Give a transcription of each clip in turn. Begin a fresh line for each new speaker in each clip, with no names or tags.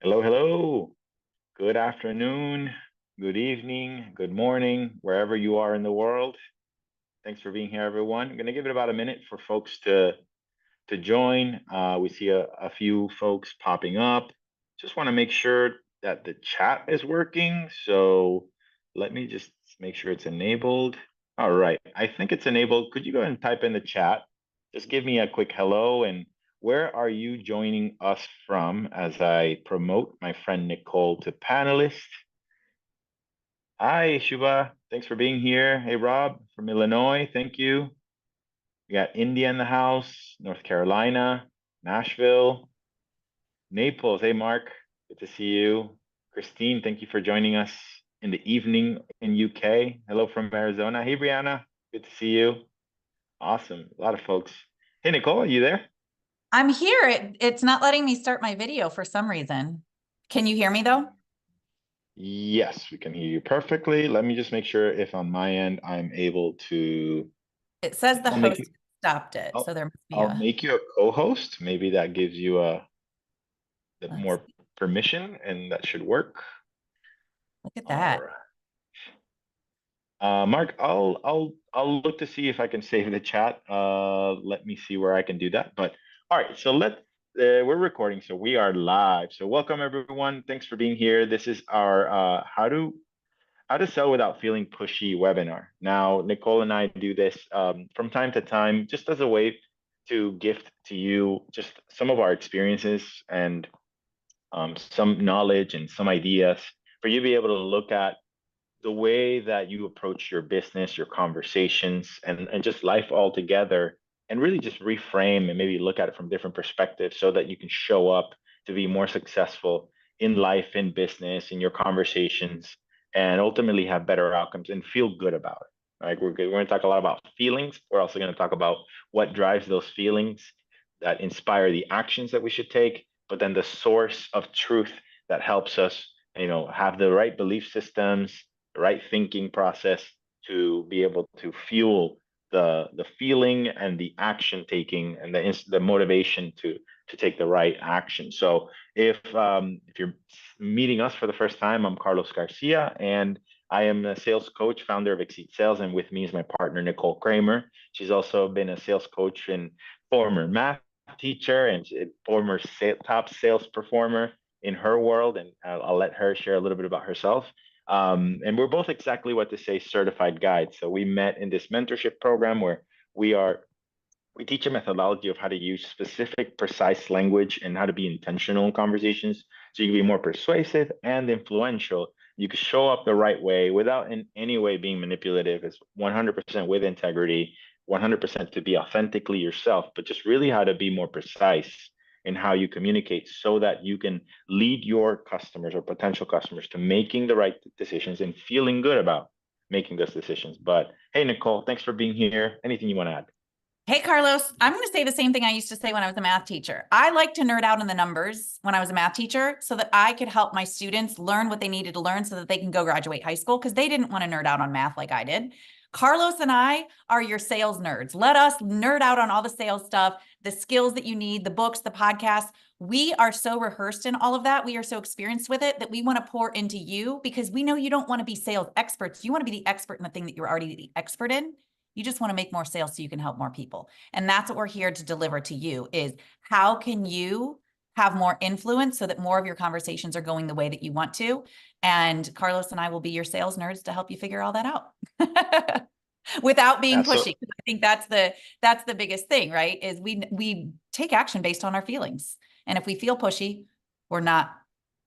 Hello, hello. Good afternoon, good evening, good morning, wherever you are in the world. Thanks for being here, everyone. I'm going to give it about a minute for folks to join. We see a few folks popping up. Just want to make sure that the chat is working. So let me just make sure it's enabled. All right, I think it's enabled. Could you go ahead and type in the chat? Just give me a quick hello and where are you joining us from as I promote my friend Nicole to panelist? Hi, Shuba. Thanks for being here. Hey, Rob from Illinois. Thank you. We got India in the house, North Carolina, Nashville, Naples. Hey, Mark. Good to see you. Christine, thank you for joining us in the evening in UK. Hello from Arizona. Hey, Brianna. Good to see you. Awesome. A lot of folks. Hey, Nicole, are you there?
I'm here. It's not letting me start my video for some reason. Can you hear me though?
Yes, we can hear you perfectly. Let me just make sure if on my end I'm able to.
It says the
I'll make
host
you.
stopped it, so
I'll,
there must be
I'll
a,
make you a co-host. Maybe that gives you a the
let's
more permission, and that should work.
look at
All
that.
right. Mark, I'll look to see if I can save the chat. Let me see where I can do that. But all right, so we're recording, so we are live. So welcome everyone. Thanks for being here. This is our how to sell without feeling pushy webinar. Now, Nicole and I do this from time to time, just as a way to gift to you just some of our experiences and some knowledge and some ideas for you to be able to look at the way that you approach your business, your conversations, and just life altogether, and really just reframe and maybe look at it from different perspectives so that you can show up to be more successful in life, in business, in your conversations, and ultimately have better outcomes and feel good about it. Right? We're going to talk a lot about feelings. We're also going to talk about what drives those feelings that inspire the actions that we should take, but then the source of truth that helps us, have the right belief systems, the right thinking process to be able to fuel the feeling and the action taking and the motivation to take the right action. So if you're meeting us for the first time, I'm Carlos Garcia, and I am a sales coach, founder of Exceed Sales, and with me is my partner Nicole Cramer. She's also been a sales coach and former math teacher and former top sales performer in her world, and I'll let her share a little bit about herself. And we're both exactly what to say certified guides. So we met in this mentorship program where we are we teach a methodology of how to use specific, precise language and how to be intentional in conversations. So you can be more persuasive and influential. You can show up the right way without in any way being manipulative. It's 100% with integrity, 100% to be authentically yourself, but just really how to be more precise in how you communicate so that you can lead your customers or potential customers to making the right decisions and feeling good about making those decisions. But hey, Nicole, thanks for being here. Anything you want to add?
Hey, Carlos, I'm going to say the same thing I used to say when I was a math teacher. I like to nerd out in the numbers when I was a math teacher so that I could help my students learn what they needed to learn so that they can go graduate high school because they didn't want to nerd out on math like I did. Carlos and I are your sales nerds. Let us nerd out on all the sales stuff, the skills that you need, the books, the podcasts. We are so rehearsed in all of that. We are so experienced with it that we want to pour into you because we know you don't want to be sales experts. You want to be the expert in the thing that you're already the expert in. You just want to make more sales so you can help more people. And that's what we're here to deliver to you is how can you have more influence so that more of your conversations are going the way that you want to. And Carlos and I will be your sales nerds to help you figure all that out. Without being
Yeah,
pushy.
so
I think that's the biggest thing, right? Is we take action based on our feelings. And if we feel pushy, we're not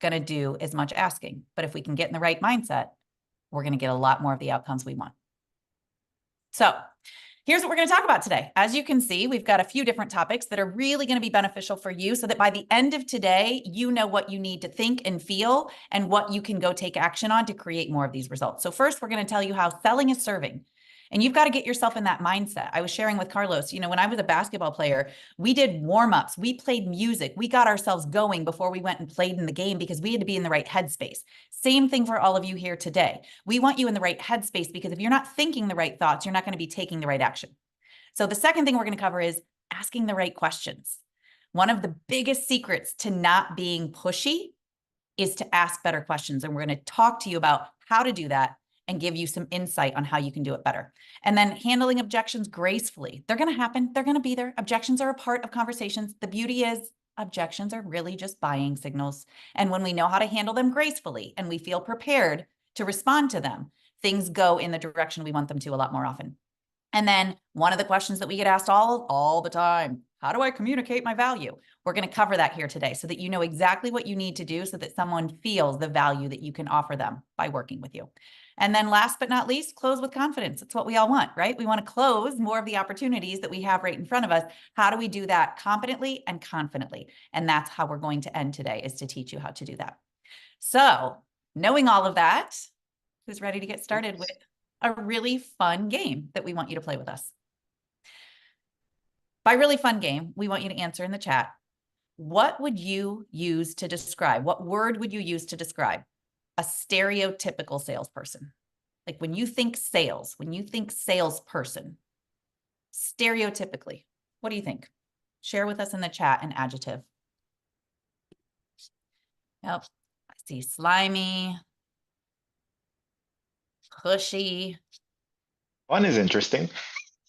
going to do as much asking. But if we can get in the right mindset, we're going to get a lot more of the outcomes we want. So here's what we're going to talk about today. As you can see, we've got a few different topics that are really going to be beneficial for you so that by the end of today, you know what you need to think and feel and what you can go take action on to create more of these results. So first, we're going to tell you how selling is serving. And you've got to get yourself in that mindset. I was sharing with Carlos, when I was a basketball player, we did warm-ups, we played music, we got ourselves going before we went and played in the game because we had to be in the right headspace. Same thing for all of you here today. We want you in the right headspace because if you're not thinking the right thoughts, you're not going to be taking the right action. So the second thing we're going to cover is asking the right questions. One of the biggest secrets to not being pushy is to ask better questions. And we're going to talk to you about how to do that and give you some insight on how you can do it better. And then handling objections gracefully. They're going to happen. They're going to be there. Objections are a part of conversations. The beauty is objections are really just buying signals. And when we know how to handle them gracefully and we feel prepared to respond to them, things go in the direction we want them to a lot more often. And then one of the questions that we get asked all the time, how do I communicate my value? We're going to cover that here today so that you know exactly what you need to do so that someone feels the value that you can offer them by working with you. And then last but not least, close with confidence. It's what we all want, right? We want to close more of the opportunities that we have right in front of us. How do we do that competently and confidently? And that's how we're going to end today, is to teach you how to do that. So knowing all of that, who's ready to get started with a really fun game that we want you to play with us? By really fun game, we want you to answer in the chat. What would you use to describe? What word would you use to describe a stereotypical salesperson? Like when you think sales, when you think salesperson, stereotypically, what do you think? Share with us in the chat an adjective. Yep, I see slimy, pushy.
Fun is interesting.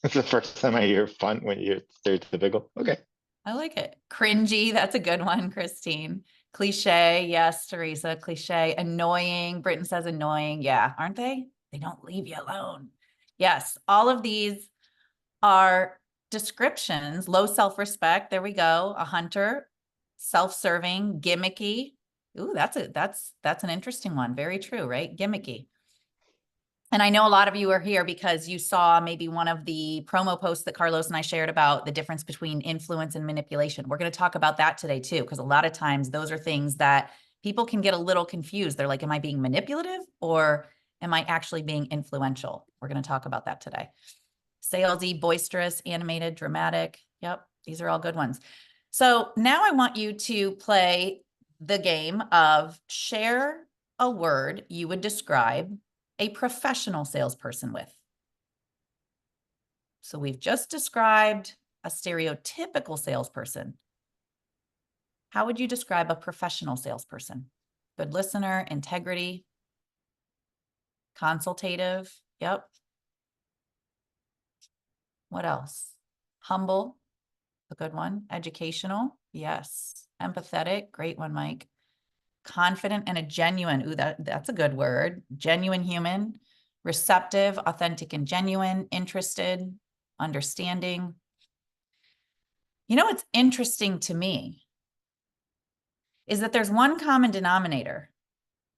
It's the first time I hear fun when you're stereotypical. Okay.
I like it. Cringy, that's a good one, Christine. Cliche, yes, Teresa, cliche. Annoying, Britton says annoying. Yeah, aren't they? They don't leave you alone. Yes, all of these are descriptions. Low self-respect, there we go. A hunter, self-serving, gimmicky. Ooh, that's an interesting one. Very true, right? Gimmicky. And I know a lot of you are here because you saw maybe one of the promo posts that Carlos and I shared about the difference between influence and manipulation. We're going to talk about that today too, because a lot of times those are things that people can get a little confused. They're like, am I being manipulative or am I actually being influential? We're going to talk about that today. Salesy, boisterous, animated, dramatic. Yep, these are all good ones. So now I want you to play the game of share a word you would describe a professional salesperson with. So we've just described a stereotypical salesperson. How would you describe a professional salesperson? Good listener, integrity, consultative. Yep. What else? Humble, a good one. Educational. Yes. Empathetic. Great one, Mike. Confident and a genuine. Ooh, that's a good word. Genuine human. Receptive, authentic and genuine. Interested, understanding. You know what's interesting to me is that there's one common denominator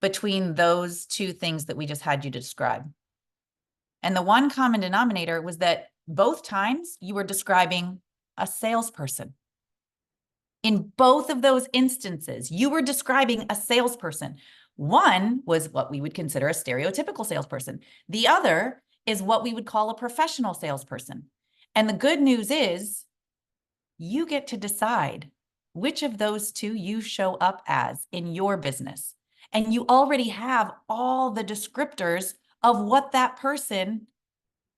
between those two things that we just had you describe. And the one common denominator was that both times you were describing a salesperson. In both of those instances, you were describing a salesperson. One was what we would consider a stereotypical salesperson. The other is what we would call a professional salesperson. And the good news is you get to decide which of those two you show up as in your business. And you already have all the descriptors of what that person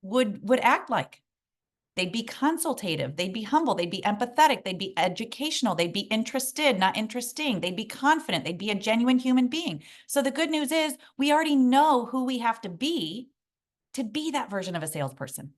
would act like. They'd be consultative, they'd be humble, they'd be empathetic, they'd be educational, they'd be interested, not interesting, they'd be confident, they'd be a genuine human being. So the good news is we already know who we have to be that version of a salesperson.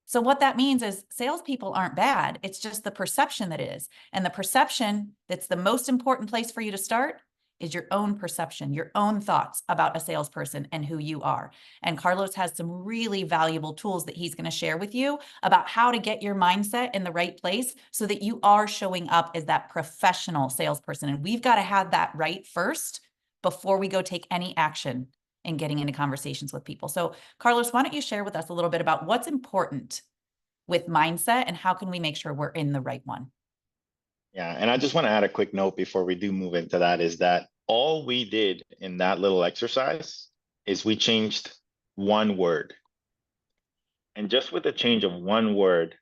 So what that means is salespeople aren't bad. It's just the perception that is. And the perception that's the most important place for you to start is your own perception, your own thoughts about a salesperson and who you are. And Carlos has some really valuable tools that he's going to share with you about how to get your mindset in the right place so that you are showing up as that professional salesperson. And we've got to have that right first before we go take any action in getting into conversations with people. So Carlos, why don't you share with us a little bit about what's important with mindset and how can we make sure we're in the right one?
Yeah, and I just want to add a quick note before we do move into that is that all we did in that little exercise is we changed one word. And just with the change of one word,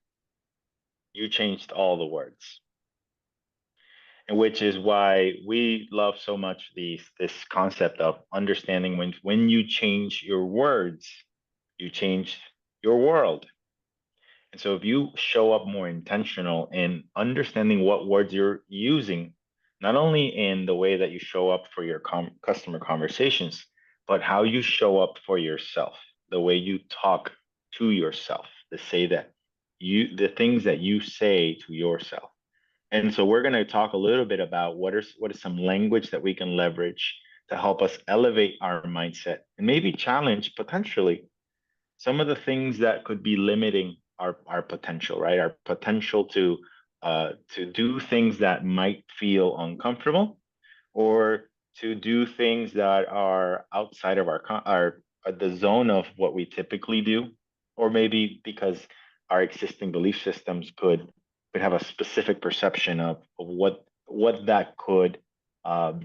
you changed all the words. And which is why we love so much this concept of understanding when you change your words, you change your world. And so if you show up more intentional in understanding what words you're using, not only in the way that you show up for your customer conversations, but how you show up for yourself, the way you talk to yourself, the things that you say to yourself. And so we're going to talk a little bit about what is some language that we can leverage to help us elevate our mindset and maybe challenge potentially some of the things that could be limiting our potential, right? Our potential to do things that might feel uncomfortable, or to do things that are outside of our the zone of what we typically do, or maybe because our existing belief systems could have a specific perception of what that could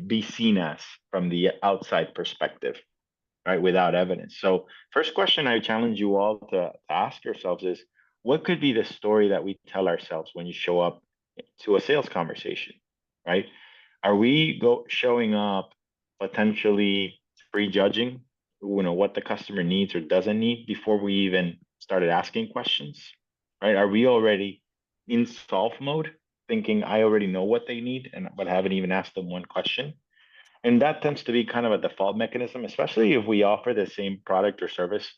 be seen as from the outside perspective, right, without evidence. So, first question I challenge you all to ask yourselves is, what could be the story that we tell ourselves when you show up to a sales conversation, right? Are we showing up potentially prejudging, what the customer needs or doesn't need before we even started asking questions, right? Are we already in solve mode, thinking I already know what they need and but haven't even asked them one question? And that tends to be kind of a default mechanism, especially if we offer the same product or service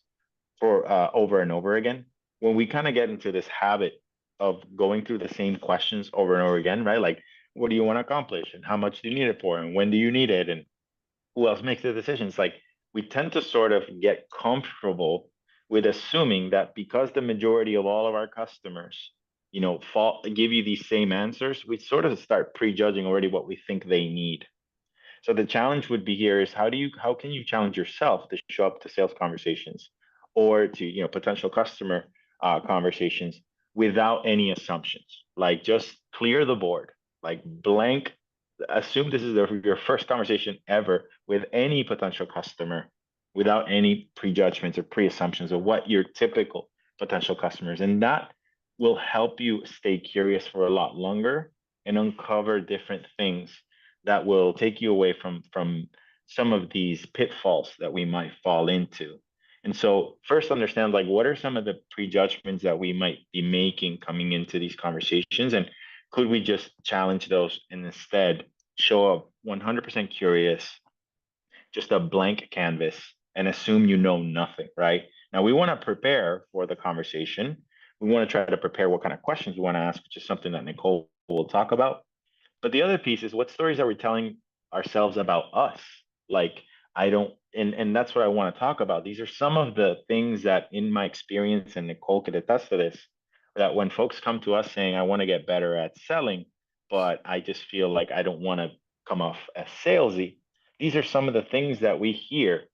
for over and over again. When we kind of get into this habit of going through the same questions over and over again, right? Like, what do you want to accomplish, and how much do you need it for, and when do you need it, and who else makes the decisions? Like, we tend to sort of get comfortable with assuming that because the majority of all of our customers, give you these same answers, we sort of start prejudging already what we think they need. So the challenge would be here is how can you challenge yourself to show up to sales conversations or to potential customer conversations without any assumptions? Like, just clear the board, like blank. Assume this is your first conversation ever with any potential customer, without any prejudgments or pre-assumptions of what your typical potential customers, and that will help you stay curious for a lot longer and uncover different things that will take you away from some of these pitfalls that we might fall into. And so first understand, like, what are some of the prejudgments that we might be making coming into these conversations, and could we just challenge those and instead show up 100% curious, just a blank canvas, and assume you know nothing, right? Now we want to prepare for the conversation. We want to try to prepare what kind of questions we want to ask, which is something that Nicole will talk about. But the other piece is, what stories are we telling ourselves about us? Like, I don't, and that's what I want to talk about. These are some of the things that, in my experience, and Nicole could attest to this, that when folks come to us saying, I want to get better at selling, but I just feel like I don't want to come off as salesy. These are some of the things that we hear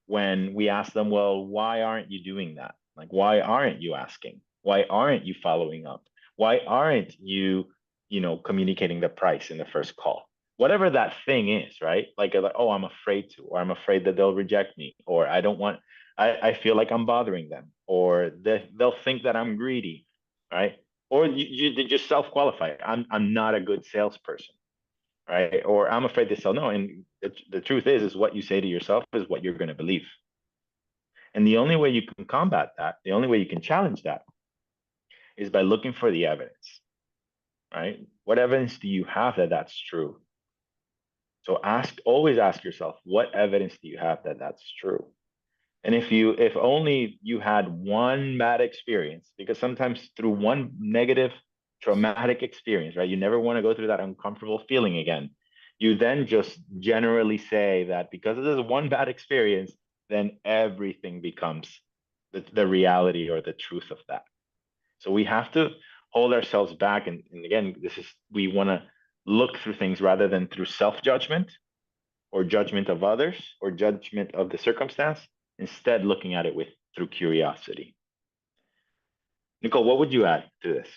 when we ask them, well, why aren't you doing that? Like, why aren't you asking? Why aren't you following up? Why aren't you communicating the price in the first call? Whatever that thing is, right? Like, oh, I'm afraid to, or I'm afraid that they'll reject me, or I don't want, I feel like I'm bothering them, or they'll think that I'm greedy, right? Or you just self-qualify. I'm not a good salesperson, right? Or I'm afraid to sell. No, and the truth is what you say to yourself is what you're going to believe. And the only way you can combat that, the only way you can challenge that, is by looking for the evidence, right? What evidence do you have that that's true? So always ask yourself, what evidence do you have that that's true? And if only you had one bad experience, because sometimes through one negative, traumatic experience, right? You never want to go through that uncomfortable feeling again. You then just generally say that because of this one bad experience, then everything becomes the reality or the truth of that. So we have to hold ourselves back. And again, we want to look through things rather than through self-judgment or judgment of others or judgment of the circumstance, instead looking at it through curiosity. Nicole, what would you add to this?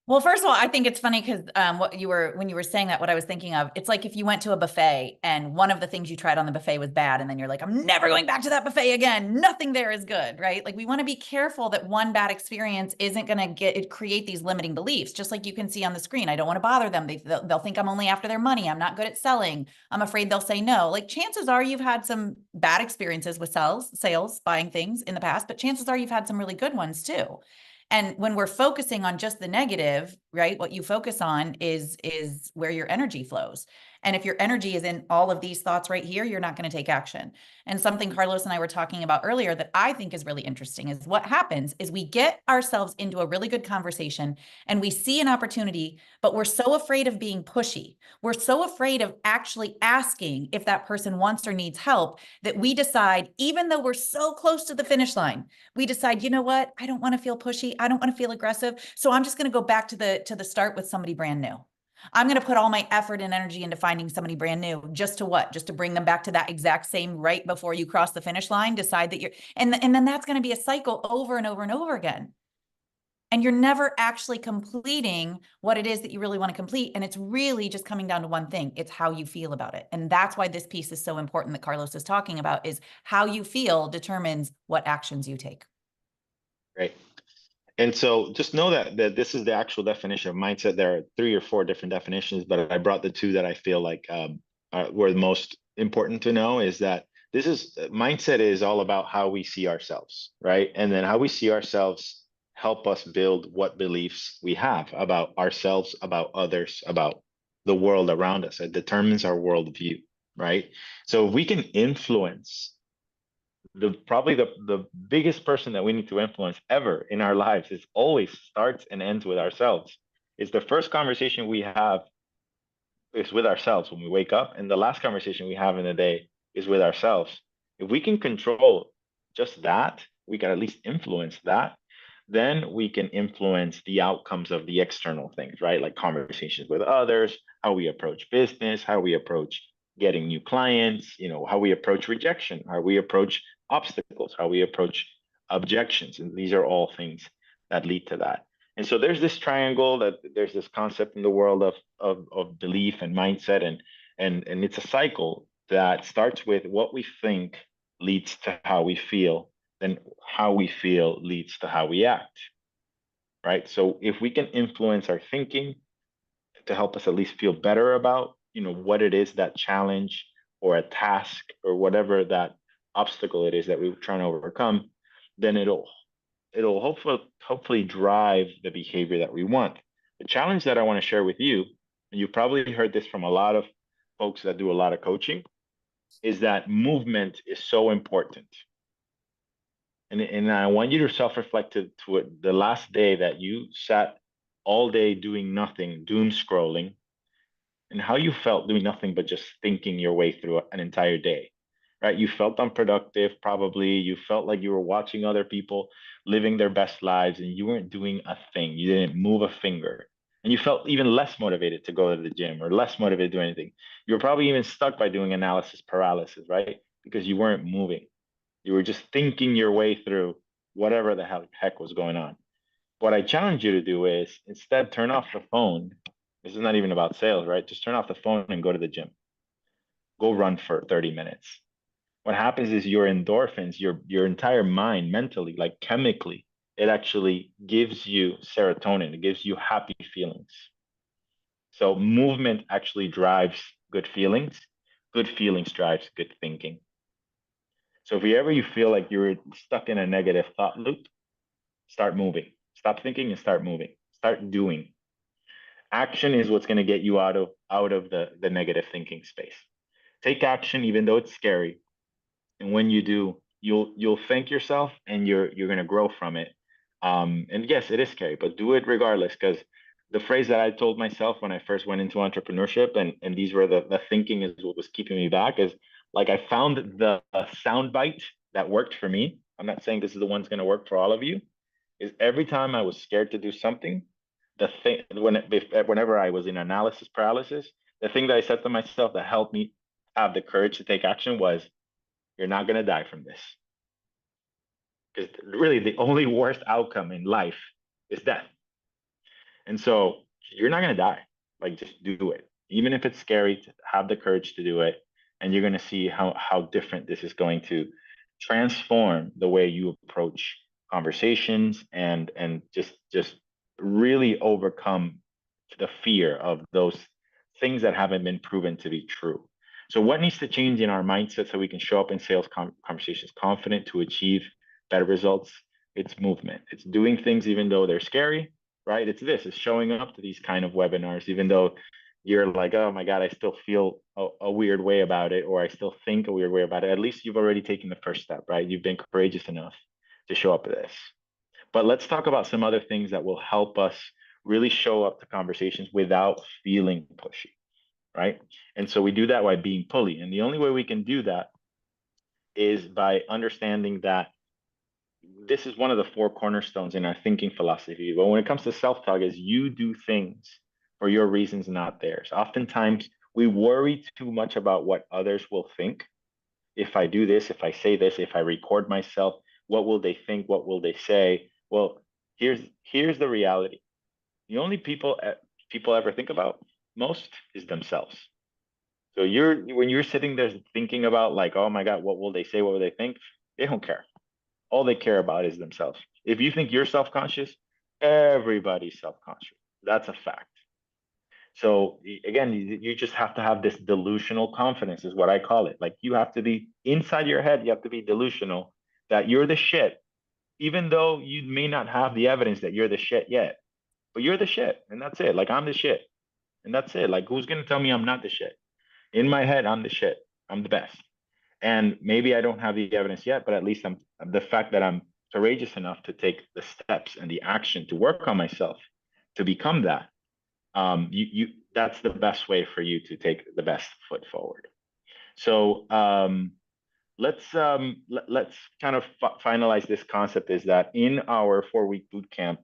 Well, first of all, I think it's funny because when you were saying that, what I was thinking of, it's like if you went to a buffet and one of the things you tried on the buffet was bad, and then you're like, I'm never going back to that buffet again. Nothing there is good, right? Like, we want to be careful that one bad experience isn't going to create these limiting beliefs. Just like you can see on the screen, I don't want to bother them. They'll think I'm only after their money. I'm not good at selling. I'm afraid they'll say no. Like, chances are you've had some bad experiences with sales, buying things in the past, but chances are you've had some really good ones too. And when we're focusing on just the negative, right, what you focus on is where your energy flows. And if your energy is in all of these thoughts right here, you're not going to take action. And something Carlos and I were talking about earlier that I think is really interesting is what happens is we get ourselves into a really good conversation and we see an opportunity, but we're so afraid of being pushy. We're so afraid of actually asking if that person wants or needs help that we decide, even though we're so close to the finish line, we decide, you know what? I don't want to feel pushy. I don't want to feel aggressive. So I'm just going to go back to the start with somebody brand new. I'm going to put all my effort and energy into finding somebody brand new. Just to what? Just to bring them back to that exact same right before you cross the finish line, decide that you're, and then that's going to be a cycle over and over and over again. And you're never actually completing what it is that you really want to complete. And it's really just coming down to one thing. It's how you feel about it. And that's why this piece is so important that Carlos is talking about, is how you feel determines what actions you take.
Right. And so just know that this is the actual definition of mindset. There are 3 or 4 different definitions, but I brought the 2 that I feel like were the most important to know. Is that this is mindset is all about how we see ourselves, right? And then how we see ourselves help us build what beliefs we have about ourselves, about others, about the world around us. It determines our worldview, right? So if we can influence probably the biggest person that we need to influence ever in our lives, is always starts and ends with ourselves. It's the first conversation we have is with ourselves when we wake up, and the last conversation we have in the day is with ourselves. If we can control just that, we can at least influence that, then we can influence the outcomes of the external things, right? Like conversations with others, how we approach business, how we approach getting new clients, how we approach rejection, how we approach obstacles, how we approach objections. And these are all things that lead to that. And so there's this triangle, that there's this concept in the world of belief and mindset, and it's a cycle that starts with what we think leads to how we feel, then how we feel leads to how we act, right? So if we can influence our thinking to help us at least feel better about, what it is, that challenge or a task or whatever that obstacle it is that we're trying to overcome, then it'll hopefully drive the behavior that we want. The challenge that I want to share with you, and you've probably heard this from a lot of folks that do a lot of coaching, is that movement is so important. And I want you to self-reflect to the last day that you sat all day doing nothing, doom scrolling, and how you felt doing nothing but just thinking your way through an entire day, right? You felt unproductive, probably. You felt like you were watching other people living their best lives and you weren't doing a thing. You didn't move a finger. And you felt even less motivated to go to the gym or less motivated to do anything. You were probably even stuck by doing analysis paralysis, right? Because you weren't moving. You were just thinking your way through whatever the heck was going on. What I challenge you to do is instead turn off the phone. This is not even about sales, right? Just turn off the phone and go to the gym. Go run for 30 minutes. What happens is your endorphins, your entire mind mentally, like chemically, it actually gives you serotonin. It gives you happy feelings. So movement actually drives good feelings. Good feelings drives good thinking. So if you feel like you're stuck in a negative thought loop, start moving. Stop thinking and start moving. Start doing. Action is what's going to get you out of the negative thinking space. Take action even though it's scary. And when you do, you'll thank yourself and you're going to grow from it. And yes, it is scary, but do it regardless, because the phrase that I told myself when I first went into entrepreneurship, and these were the thinking is what was keeping me back, is like I found the sound bite that worked for me. I'm not saying this is the one's going to work for all of you. Is every time I was scared to do something, whenever I was in analysis paralysis, the thing that I said to myself that helped me have the courage to take action was, "You're not going to die from this." Because really, the only worst outcome in life is death. And so you're not going to die. Like, just do it. Even if it's scary, have the courage to do it. And you're going to see how different this is going to transform the way you approach conversations, and just really overcome the fear of those things that haven't been proven to be true. So what needs to change in our mindset so we can show up in sales conversations confident to achieve better results? it's movement. It's doing things even though they're scary, right? It's showing up to these kind of webinars, even though you're like, oh my God, I still feel a weird way about it, or I still think a weird way about it. At least you've already taken the first step, right? You've been courageous enough to show up to this. But let's talk about some other things that will help us really show up to conversations without feeling pushy, right? And so we do that by being pulley. And the only way we can do that is by understanding that this is one of the four cornerstones in our thinking philosophy. But when it comes to self-talk, is you do things for your reasons, not theirs. Oftentimes we worry too much about what others will think. If I do this, if I say this, if I record myself, what will they think? What will they say? Well, here's the reality. The only people ever think about most is themselves. So when you're sitting there thinking about like, oh my God, what will they say? What will they think? They don't care. All they care about is themselves. If you think you're self-conscious, everybody's self-conscious. That's a fact. So again, you just have to have this delusional confidence is what I call it. Like you have to be inside your head, you have to be delusional that you're the shit, even though you may not have the evidence that you're the shit yet, but you're the shit. And that's it. Like I'm the shit. And that's it. Like who's going to tell me I'm not the shit? In my head, I'm the shit. I'm the best. And maybe I don't have the evidence yet, but at least I'm the fact that I'm courageous enough to take the steps and the action to work on myself to become that. That's the best way for you to take the best foot forward. So let's kind of finalize this concept. Is that in our 4-week boot camp,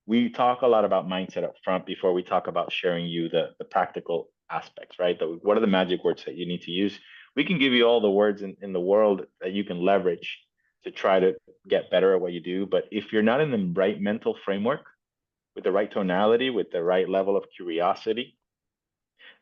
we talk a lot about mindset up front before we talk about sharing you the practical aspects, right? What are the magic words that you need to use? We can give you all the words in the world that you can leverage to try to get better at what you do. But if you're not in the right mental framework, with the right tonality, with the right level of curiosity,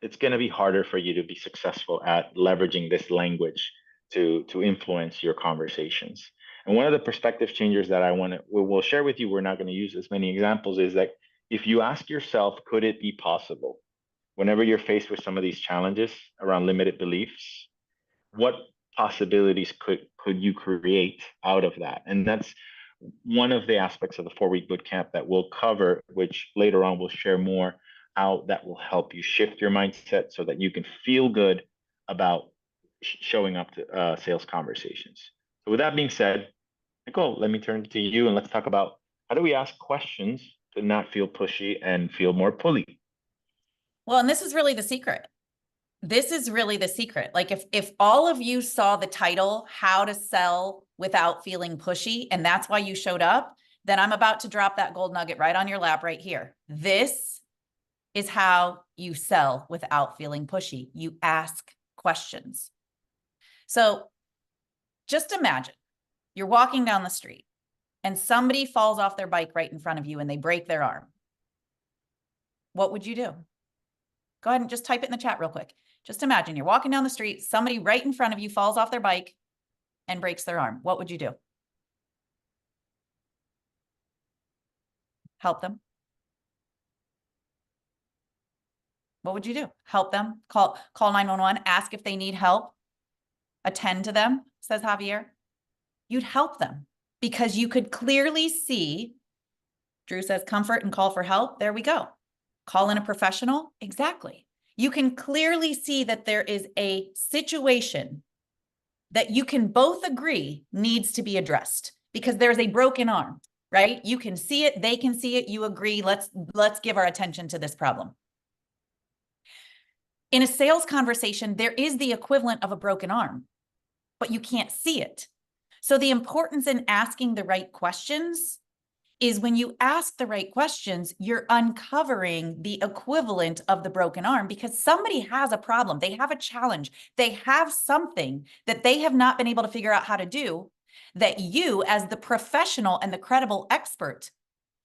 it's going to be harder for you to be successful at leveraging this language to influence your conversations. And one of the perspective changers that we'll share with you, we're not going to use as many examples, is that if you ask yourself, could it be possible? Whenever you're faced with some of these challenges around limited beliefs, what possibilities could you create out of that? And that's one of the aspects of the 4-week bootcamp that we'll cover, which later on we'll share more how that will help you shift your mindset so that you can feel good about showing up to sales conversations. So with that being said, Nicole, let me turn to you and let's talk about how do we ask questions to not feel pushy and feel more pulley?
Well, and this is really the secret. This is really the secret. Like if all of you saw the title, How to Sell Without Feeling Pushy, and that's why you showed up, then I'm about to drop that gold nugget right on your lap right here. This is how you sell without feeling pushy. You ask questions. So just imagine you're walking down the street and somebody falls off their bike right in front of you and they break their arm. What would you do? Go ahead and just type it in the chat real quick. Just imagine you're walking down the street, somebody right in front of you falls off their bike and breaks their arm. What would you do? Help them? What would you do? Help them? Call 911, ask if they need help, attend to them, says Javier. You'd help them because you could clearly see, Drew says comfort and call for help. There we go. Call in a professional. Exactly. You can clearly see that there is a situation that you can both agree needs to be addressed because there's a broken arm, right? You can see it, they can see it, you agree, let's give our attention to this problem. In a sales conversation, there is the equivalent of a broken arm, but you can't see it. So the importance in asking the right questions is when you ask the right questions, you're uncovering the equivalent of the broken arm because somebody has a problem. They have a challenge. They have something that they have not been able to figure out how to do that you, as the professional and the credible expert,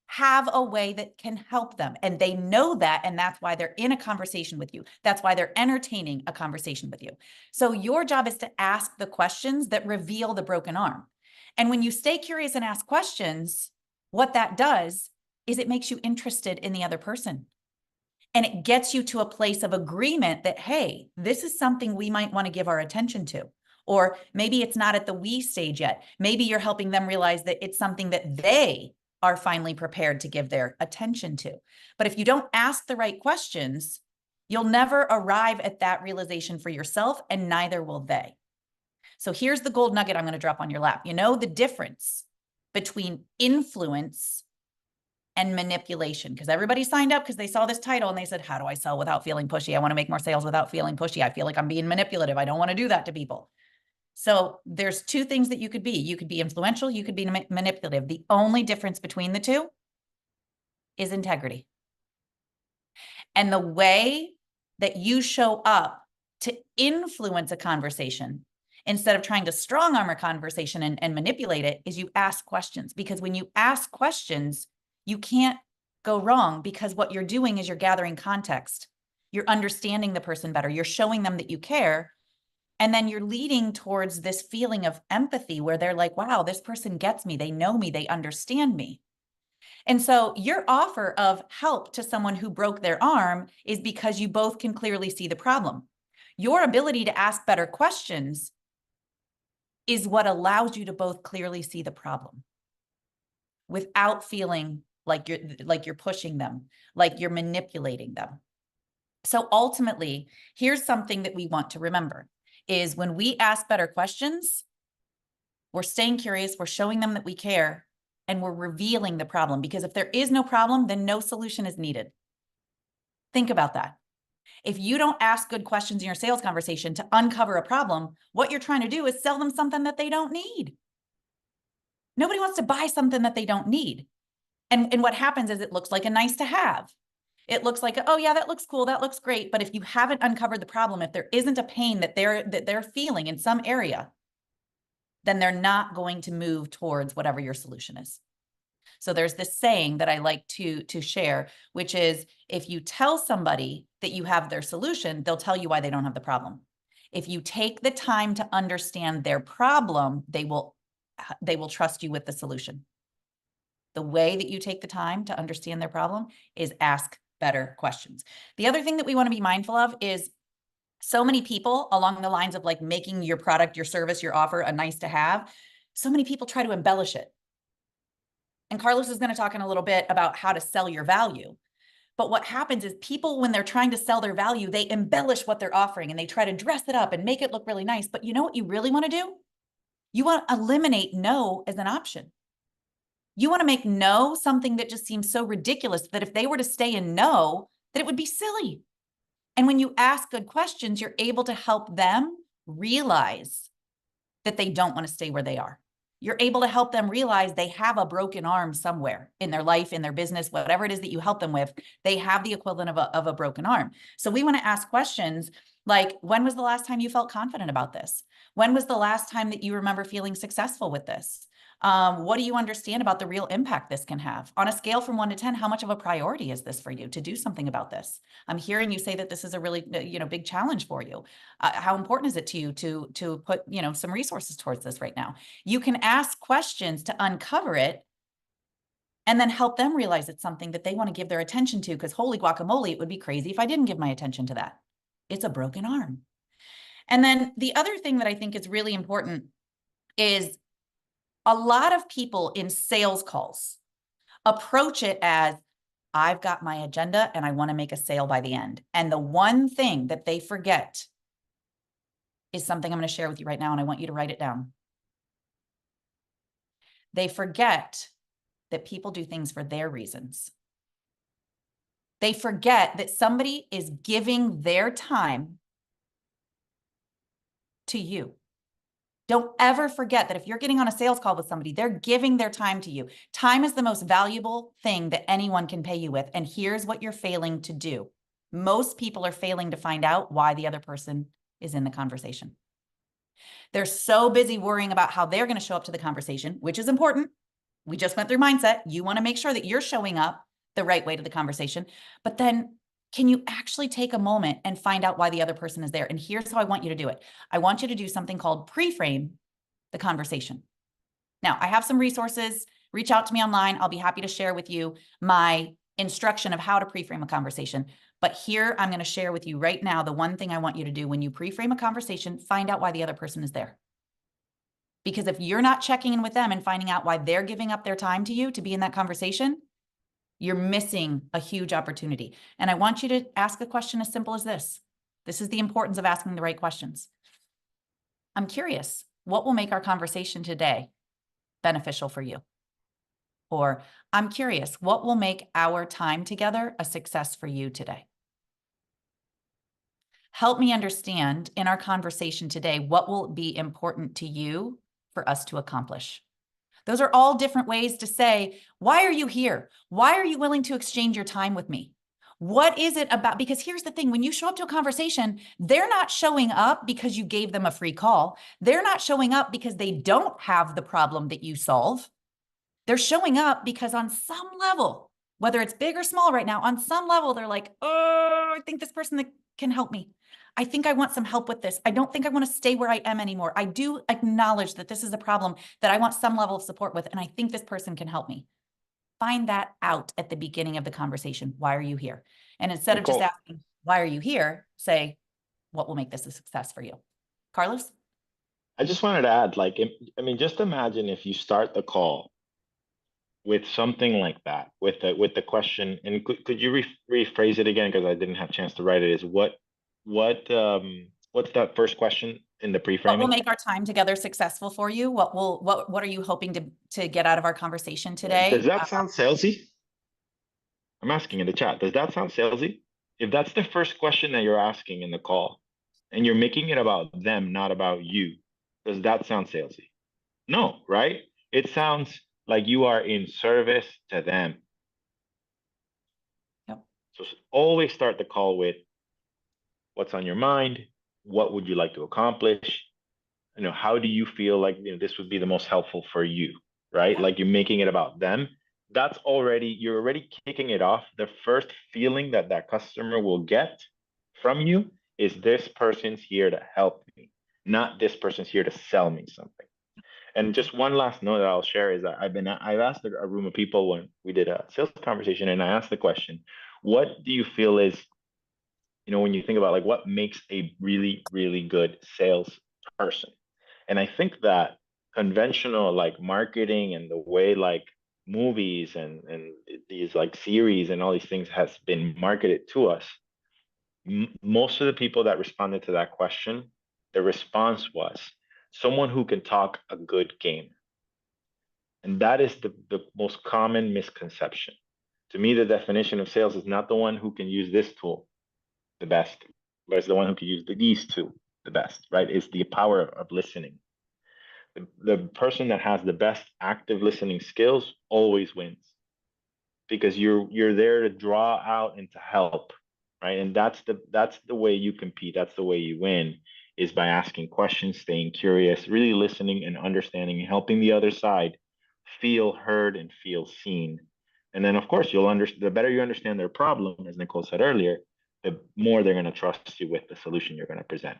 have a way that can help them. And they know that, and that's why they're in a conversation with you. That's why they're entertaining a conversation with you. So your job is to ask the questions that reveal the broken arm. And when you stay curious and ask questions, what that does is it makes you interested in the other person. And it gets you to a place of agreement that, hey, this is something we might want to give our attention to. Or maybe it's not at the we stage yet. Maybe you're helping them realize that it's something that they are finally prepared to give their attention to. But if you don't ask the right questions, you'll never arrive at that realization for yourself, and neither will they. So here's the gold nugget I'm going to drop on your lap. You know the difference between influence and manipulation, because everybody signed up because they saw this title and they said, how do I sell without feeling pushy? I want to make more sales without feeling pushy. I feel like I'm being manipulative. I don't want to do that to people. So there's two things that you could be. You could be influential. You could be manipulative. The only difference between the two is integrity. And the way that you show up to influence a conversation instead of trying to strong arm a conversation and manipulate it is you ask questions. Because when you ask questions, you can't go wrong, because what you're doing is you're gathering context. You're understanding the person better. You're showing them that you care. And then you're leading towards this feeling of empathy where they're like, wow, this person gets me. They know me. They understand me. And so your offer of help to someone who broke their arm is because you both can clearly see the problem. Your ability to ask better questions is what allows you to both clearly see the problem without feeling like you're pushing them, like you're manipulating them. So ultimately, here's something that we want to remember is when we ask better questions, we're staying curious, we're showing them that we care, and we're revealing the problem. Because if there is no problem, then no solution is needed. Think about that. If you don't ask good questions in your sales conversation to uncover a problem, what you're trying to do is sell them something that they don't need. Nobody wants to buy something that they don't need. And what happens is it looks like a nice to have. It looks like, oh yeah, that looks cool, that looks great. But if you haven't uncovered the problem, if there isn't a pain that they're feeling in some area, then they're not going to move towards whatever your solution is. So there's this saying that I like to share, which is if you tell somebody that you have their solution, they'll tell you why they don't have the problem. If you take the time to understand their problem, they will trust you with the solution. The way that you take the time to understand their problem is ask better questions. The other thing that we want to be mindful of is so many people along the lines of like making your product, your service, your offer a nice to have. So many people try to embellish it. And Carlos is going to talk in a little bit about how to sell your value. But what happens is people, when they're trying to sell their value, they embellish what they're offering and they try to dress it up and make it look really nice. But you know what you really want to do? You want to eliminate no as an option. You want to make no something that just seems so ridiculous that if they were to stay in no, that it would be silly. And when you ask good questions, you're able to help them realize that they don't want to stay where they are. You're able to help them realize they have a broken arm somewhere in their life, in their business, whatever it is that you help them with, they have the equivalent of a broken arm. So we want to ask questions like, when was the last time you felt confident about this? When was the last time that you remember feeling successful with this? What do you understand about the real impact this can have? On a scale from 1 to 10, how much of a priority is this for you to do something about this? I'm hearing you say that this is a really, big challenge for you. How important is it to you to put, some resources towards this right now? You can ask questions to uncover it and then help them realize it's something that they want to give their attention to, because holy guacamole, it would be crazy if I didn't give my attention to that. It's a broken arm. And then the other thing that I think is really important is a lot of people in sales calls approach it as, I've got my agenda and I want to make a sale by the end. And the one thing that they forget is something I'm going to share with you right now, and I want you to write it down. They forget that people do things for their reasons. They forget that somebody is giving their time to you. Don't ever forget that if you're getting on a sales call with somebody, they're giving their time to you. Time is the most valuable thing that anyone can pay you with. And here's what you're failing to do. Most people are failing to find out why the other person is in the conversation. They're so busy worrying about how they're going to show up to the conversation, which is important. We just went through mindset. You want to make sure that you're showing up the right way to the conversation. But then can you actually take a moment and find out why the other person is there? And here's how I want you to do it. I want you to do something called pre-frame the conversation. Now, I have some resources. Reach out to me online. I'll be happy to share with you my instruction of how to pre-frame a conversation. But here, I'm going to share with you right now, the one thing I want you to do when you pre-frame a conversation, find out why the other person is there. Because if you're not checking in with them and finding out why they're giving up their time to you to be in that conversation, you're missing a huge opportunity. And I want you to ask a question as simple as this. This is the importance of asking the right questions. I'm curious, what will make our conversation today beneficial for you? Or I'm curious, what will make our time together a success for you today? Help me understand in our conversation today, what will be important to you for us to accomplish? Those are all different ways to say, why are you here? Why are you willing to exchange your time with me? What is it about? Because here's the thing, when you show up to a conversation, they're not showing up because you gave them a free call. They're not showing up because they don't have the problem that you solve. They're showing up because on some level, whether it's big or small right now, on some level, they're like, oh, I think this person that can help me. I think I want some help with this. I don't think I want to stay where I am anymore. I do acknowledge that this is a problem that I want some level of support with, and I think this person can help me. Find that out at the beginning of the conversation. Why are you here? And instead of just
Nicole,
asking, why are you here? Say, what will make this a success for you? Carlos?
I just wanted to add, like, I mean, just imagine if you start the call with something like that, with the question, and could you rephrase it again because I didn't have a chance to write it. Is what's that first question in the
What will
pre-framing?
make our time together successful for you? What are you hoping to get out of our conversation today?
Does that sound salesy? I'm asking in the chat. Does that sound salesy? If that's the first question that you're asking in the call, and you're making it about them, not about you, does that sound salesy? No, right? It sounds like you are in service to them.
Yep.
So always start the call with what's on your mind, what would you like to accomplish, how do you feel like this would be the most helpful for you, right?
Yep.
Like you're making it about them. You're already kicking it off. The first feeling that that customer will get from you is this person's here to help me, not this person's here to sell me something. And just one last note that I'll share is that I've asked a room of people when we did a sales conversation, and I asked the question, what do you feel is, when you think about like what makes a really, really good sales person? And I think that conventional like marketing and the way like movies and these like series and all these things has been marketed to us, most of the people that responded to that question, the response was someone who can talk a good game. And that is the most common misconception. To me, the definition of sales is not the one who can use this tool the best, but it's the one who can use these two the best, right? It's the power of listening. The person that has the best active listening skills always wins because you're there to draw out and to help, right? And that's the way you compete. That's the way you win, is by asking questions, staying curious, really listening and understanding, and helping the other side feel heard and feel seen. And then of course the better you understand their problem, as Nicole said earlier, the more they're going to trust you with the solution you're going to present.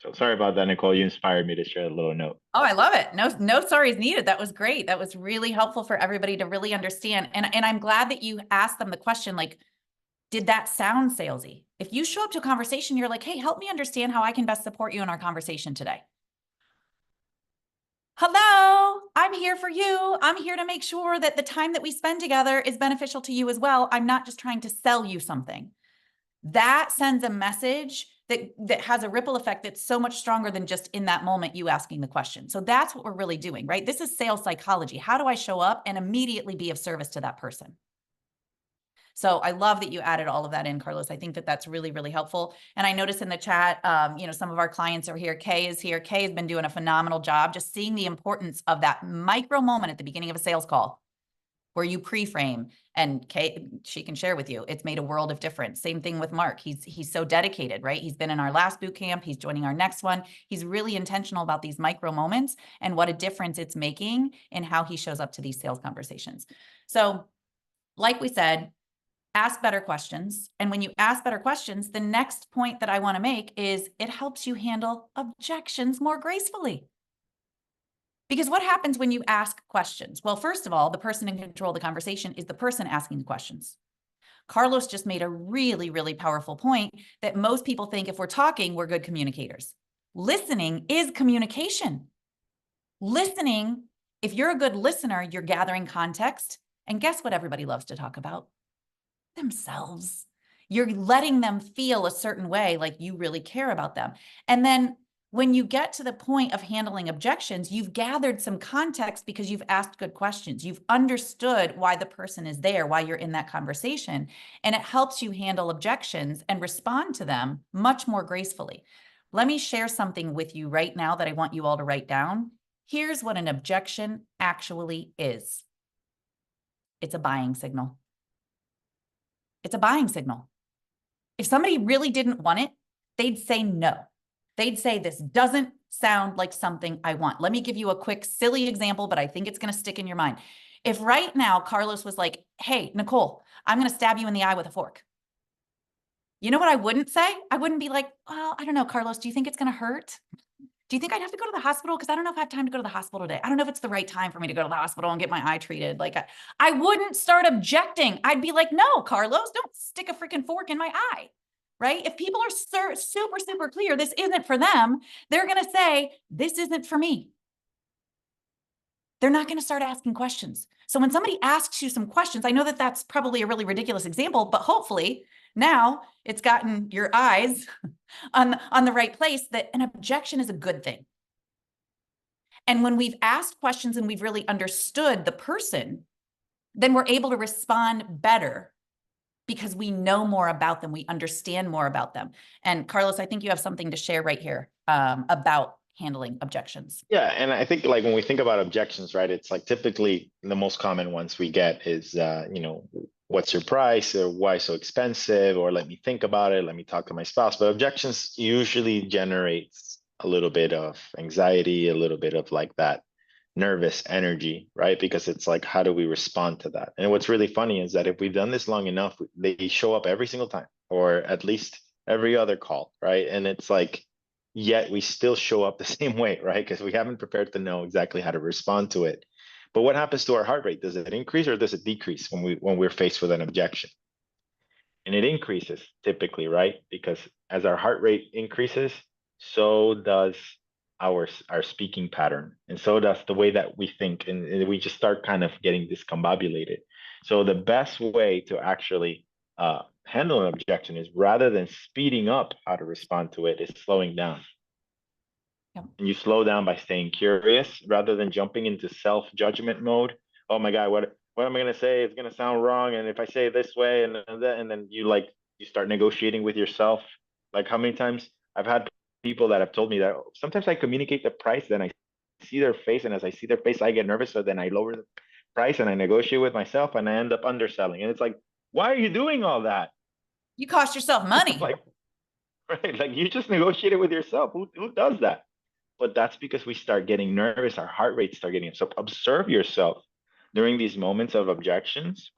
So sorry about that, Nicole. You inspired me to share a little note.
Oh, I love it. No sorries needed. That was great. That was really helpful for everybody to really understand. And I'm glad that you asked them the question, like, did that sound salesy? If you show up to a conversation, you're like, hey, help me understand how I can best support you in our conversation today. Hello, I'm here for you. I'm here to make sure that the time that we spend together is beneficial to you as well. I'm not just trying to sell you something. That sends a message that has a ripple effect that's so much stronger than just in that moment you asking the question. So that's what we're really doing, right? This is sales psychology. How do I show up and immediately be of service to that person? So I love that you added all of that in, Carlos. I think that that's really, really helpful. And I noticed in the chat, some of our clients are here. Kay is here. Kay has been doing a phenomenal job just seeing the importance of that micro moment at the beginning of a sales call where you pre-frame, and Kay, she can share with you, it's made a world of difference. Same thing with Mark. He's so dedicated, right? He's been in our last boot camp. He's joining our next one. He's really intentional about these micro moments and what a difference it's making in how he shows up to these sales conversations. So like we said, ask better questions. And when you ask better questions, the next point that I want to make is it helps you handle objections more gracefully. Because what happens when you ask questions? Well, first of all, the person in control of the conversation is the person asking the questions. Carlos just made a really, really powerful point that most people think if we're talking, we're good communicators. Listening is communication. Listening, if you're a good listener, you're gathering context. And guess what everybody loves to talk about? Themselves. You're letting them feel a certain way, like you really care about them. And then when you get to the point of handling objections, you've gathered some context because you've asked good questions. You've understood why the person is there, why you're in that conversation. And it helps you handle objections and respond to them much more gracefully. Let me share something with you right now that I want you all to write down. Here's what an objection actually is. It's a buying signal. It's a buying signal. If somebody really didn't want it, they'd say no. They'd say, this doesn't sound like something I want. Let me give you a quick, silly example, but I think it's going to stick in your mind. If right now Carlos was like, hey, Nicole, I'm going to stab you in the eye with a fork. You know what I wouldn't say? I wouldn't be like, well, I don't know, Carlos, do you think it's going to hurt? Do you think I'd have to go to the hospital? Because I don't know if I have time to go to the hospital today. I don't know if it's the right time for me to go to the hospital and get my eye treated. Like I wouldn't start objecting. I'd be like, no, Carlos, don't stick a freaking fork in my eye. Right? If people are super, super clear, this isn't for them, they're going to say, this isn't for me. They're not going to start asking questions. So when somebody asks you some questions, I know that that's probably a really ridiculous example, but hopefully now it's gotten your eyes on the right place that an objection is a good thing. And when we've asked questions and we've really understood the person, then we're able to respond better because we know more about them. We understand more about them. And Carlos, I think you have something to share right here about handling objections.
Yeah, and I think like when we think about objections, right, it's like typically the most common ones we get is, what's your price, or why so expensive, or let me think about it, let me talk to my spouse. But objections usually generates a little bit of anxiety, a little bit of like that nervous energy, right? Because it's like, how do we respond to that? And what's really funny is that if we've done this long enough, they show up every single time, or at least every other call, right? And it's like, yet we still show up the same way, right? Because we haven't prepared to know exactly how to respond to it. But what happens to our heart rate? Does it increase or does it decrease when we're faced with an objection? And it increases typically, right? Because as our heart rate increases, so does our speaking pattern, and so does the way that we think, and we just start kind of getting discombobulated. So the best way to actually handle an objection is, rather than speeding up how to respond to it, is slowing down.
Yep.
And you slow down by staying curious rather than jumping into self-judgment mode. Oh my God, what am I gonna say? It's gonna sound wrong. And if I say it this way and that, and then you start negotiating with yourself. Like, how many times I've had people that have told me that sometimes I communicate the price, then I see their face, and as I see their face, I get nervous. So then I lower the price and I negotiate with myself and I end up underselling. And it's like, why are you doing all that?
You cost yourself money.
Like, right, like you just negotiated with yourself. Who does that? But that's because we start getting nervous, our heart rates start getting up. So observe yourself during these moments of objections.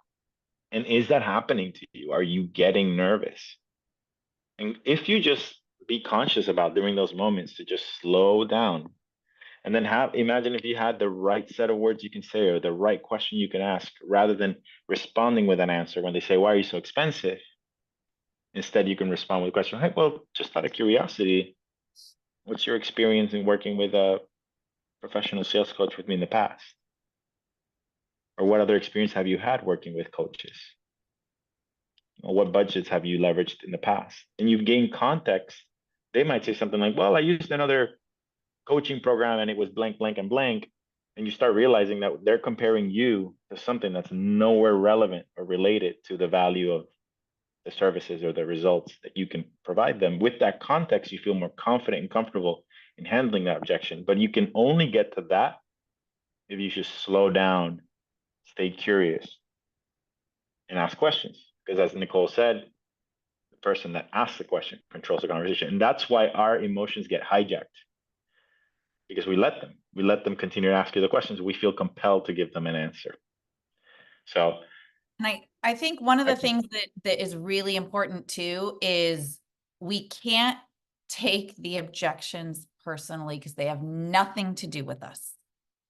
And is that happening to you? Are you getting nervous? And if you just be conscious about during those moments to just slow down, and then imagine if you had the right set of words you can say, or the right question you can ask, rather than responding with an answer when they say, why are you so expensive? Instead, you can respond with a question, hey, well, just out of curiosity, what's your experience in working with a professional sales coach with me in the past? Or what other experience have you had working with coaches? Or what budgets have you leveraged in the past? And you've gained context. They might say something like, well, I used another coaching program and it was blank, blank, and blank. And you start realizing that they're comparing you to something that's nowhere relevant or related to the value of the services or the results that you can provide them. With that context, you feel more confident and comfortable in handling that objection. But you can only get to that if you just slow down, stay curious, and ask questions. Because as Nicole said, the person that asks the question controls the conversation. And that's why our emotions get hijacked. Because we let them continue to ask you the questions. We feel compelled to give them an answer. So,
and I think one of the things that is really important too is we can't take the objections personally because they have nothing to do with us.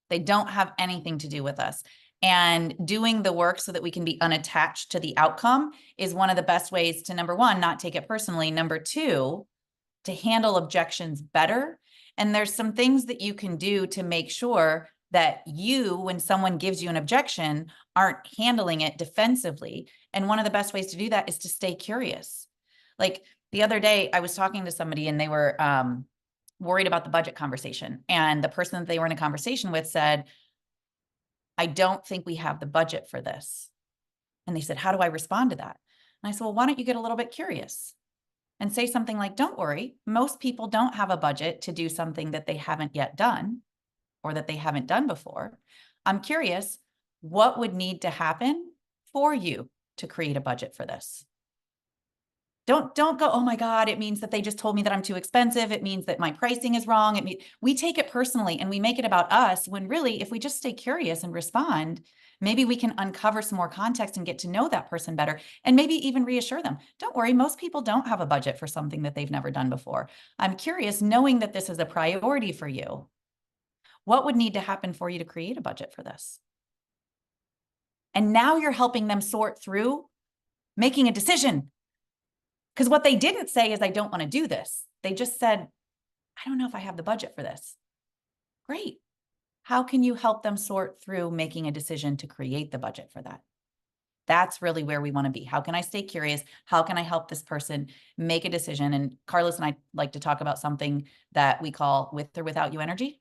They don't have anything to do with us. And doing the work so that we can be unattached to the outcome is one of the best ways to, number one, not take it personally. Number two, to handle objections better. And there's some things that you can do to make sure that you, when someone gives you an objection, aren't handling it defensively. And one of the best ways to do that is to stay curious. Like the other day, I was talking to somebody and they were worried about the budget conversation. And the person that they were in a conversation with said, I don't think we have the budget for this. And they said, how do I respond to that? And I said, well, why don't you get a little bit curious and say something like, don't worry, most people don't have a budget to do something that they haven't yet done or that they haven't done before. I'm curious, what would need to happen for you to create a budget for this? Don't go, oh my God, it means that they just told me that I'm too expensive. It means that my pricing is wrong. We take it personally and we make it about us, when really, if we just stay curious and respond, maybe we can uncover some more context and get to know that person better, and maybe even reassure them. Don't worry, most people don't have a budget for something that they've never done before. I'm curious, knowing that this is a priority for you, what would need to happen for you to create a budget for this? And now you're helping them sort through making a decision. Because what they didn't say is, I don't want to do this. They just said, I don't know if I have the budget for this. Great. How can you help them sort through making a decision to create the budget for that? That's really where we want to be. How can I stay curious? How can I help this person make a decision? And Carlos and I like to talk about something that we call with or without you energy.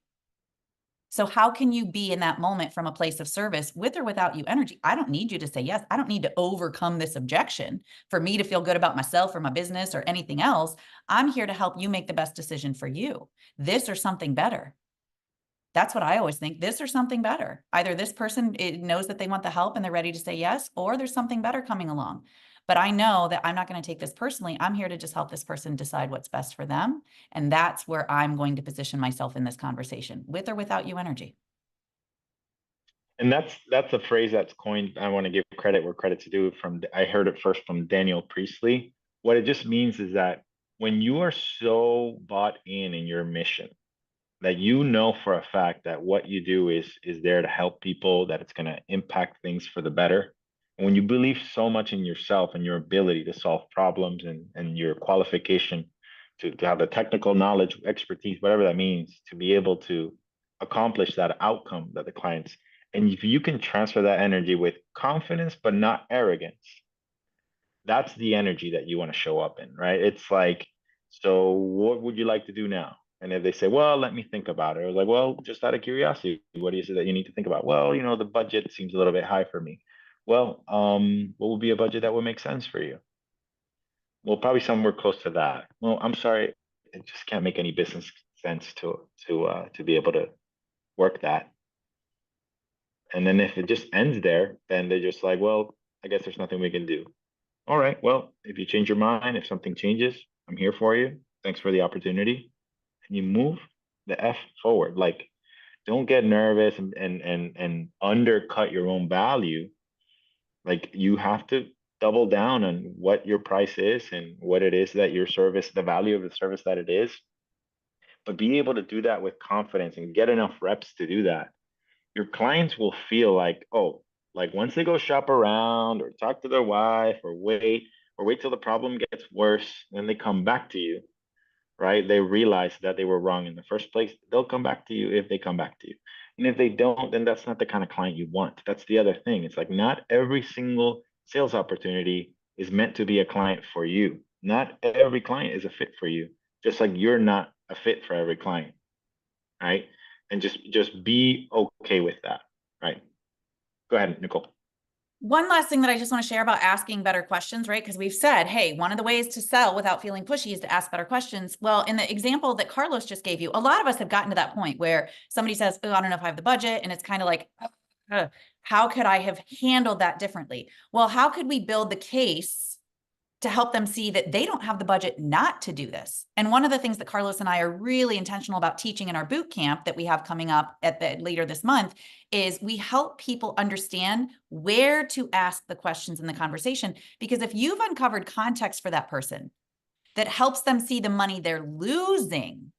So how can you be in that moment from a place of service with or without you energy? I don't need you to say yes. I don't need to overcome this objection for me to feel good about myself or my business or anything else. I'm here to help you make the best decision for you. This or something better. That's what I always think. This or something better. Either this person knows that they want the help and they're ready to say yes, or there's something better coming along. But I know that I'm not going to take this personally. I'm here to just help this person decide what's best for them. And that's where I'm going to position myself in this conversation, with or without you energy.
And that's a phrase that's coined. I want to give credit where credit's due. I heard it first from Daniel Priestley. What it just means is that when you are so bought in your mission, that you know for a fact that what you do is there to help people, that it's going to impact things for the better. And when you believe so much in yourself and your ability to solve problems, and your qualification to have the technical knowledge, expertise, whatever that means, to be able to accomplish that outcome that the clients, and if you can transfer that energy with confidence but not arrogance, that's the energy that you want to show up in, right? It's like, so what would you like to do now? And if they say, well, let me think about it, I was like, well, just out of curiosity, what is it that you need to think about? Well, the budget seems a little bit high for me. Well, what would be a budget that would make sense for you? Well, probably somewhere close to that. Well, I'm sorry, it just can't make any business sense to be able to work that. And then if it just ends there, then they're just like, well, I guess there's nothing we can do. All right, well, if you change your mind, if something changes, I'm here for you. Thanks for the opportunity. And you move the F forward. Like, don't get nervous and undercut your own value. Like, you have to double down on what your price is and what it is that your service, the value of the service that it is. But be able to do that with confidence and get enough reps to do that. Your clients will feel like, oh, like once they go shop around or talk to their wife or wait till the problem gets worse, then they come back to you, right? They realize that they were wrong in the first place. They'll come back to you if they come back to you. And if they don't, then that's not the kind of client you want. That's the other thing. It's like not every single sales opportunity is meant to be a client for you. Not every client is a fit for you, just like you're not a fit for every client, right? And just be okay with that, right? Go ahead, Nicole.
One last thing that I just want to share about asking better questions, right? Because we've said, hey, one of the ways to sell without feeling pushy is to ask better questions. Well, in the example that Carlos just gave you, a lot of us have gotten to that point where somebody says, oh, I don't know if I have the budget. And it's kind of like, how could I have handled that differently? Well, how could we build the case to help them see that they don't have the budget not to do this? And one of the things that Carlos and I are really intentional about teaching in our boot camp that we have coming up later this month is we help people understand where to ask the questions in the conversation. Because if you've uncovered context for that person that helps them see the money they're losing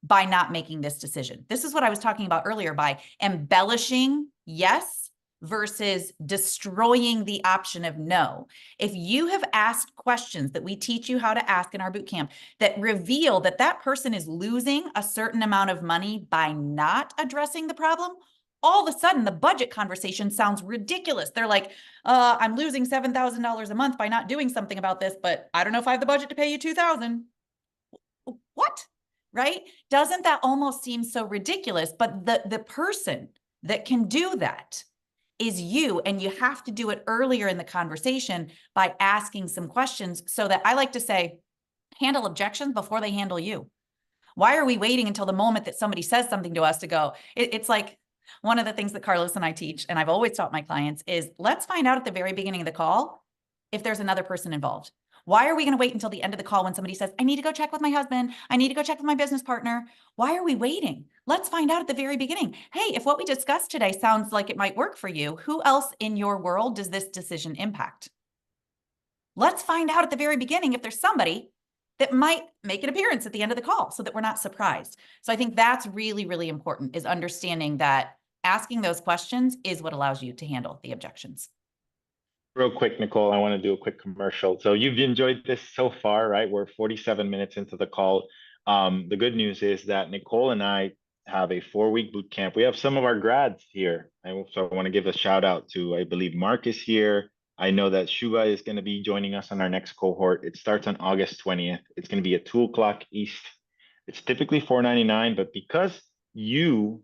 by not making this decision. This is what I was talking about earlier, by embellishing yes versus destroying the option of no. If you have asked questions that we teach you how to ask in our boot camp that reveal that that person is losing a certain amount of money by not addressing the problem, all of a sudden the budget conversation sounds ridiculous. They're like, I'm losing $7,000 a month by not doing something about this, but I don't know if I have the budget to pay you $2,000. What? Right? Doesn't that almost seem so ridiculous? But the person that can do that is you, and you have to do it earlier in the conversation by asking some questions, so that, I like to say, handle objections before they handle you. Why are we waiting until the moment that somebody says something to us to go? It's like one of the things that Carlos and I teach, and I've always taught my clients, is let's find out at the very beginning of the call if there's another person involved. Why are we going to wait until the end of the call when somebody says, I need to go check with my husband, I need to go check with my business partner? Why are we waiting? Let's find out at the very beginning. Hey, if what we discussed today sounds like it might work for you, who else in your world does this decision impact? Let's find out at the very beginning if there's somebody that might make an appearance at the end of the call, so that we're not surprised. So I think that's really, really important, is understanding that asking those questions is what allows you to handle the objections.
Real quick, Nicole, I want to do a quick commercial. So you've enjoyed this so far, right? We're 47 minutes into the call. The good news is that Nicole and I have a 4-week boot camp. We have some of our grads here. So I want to give a shout out to, I believe, Mark is here. I know that Shuba is going to be joining us on our next cohort. It starts on August 20th. It's going to be at 2:00 East. It's typically $4.99, but because you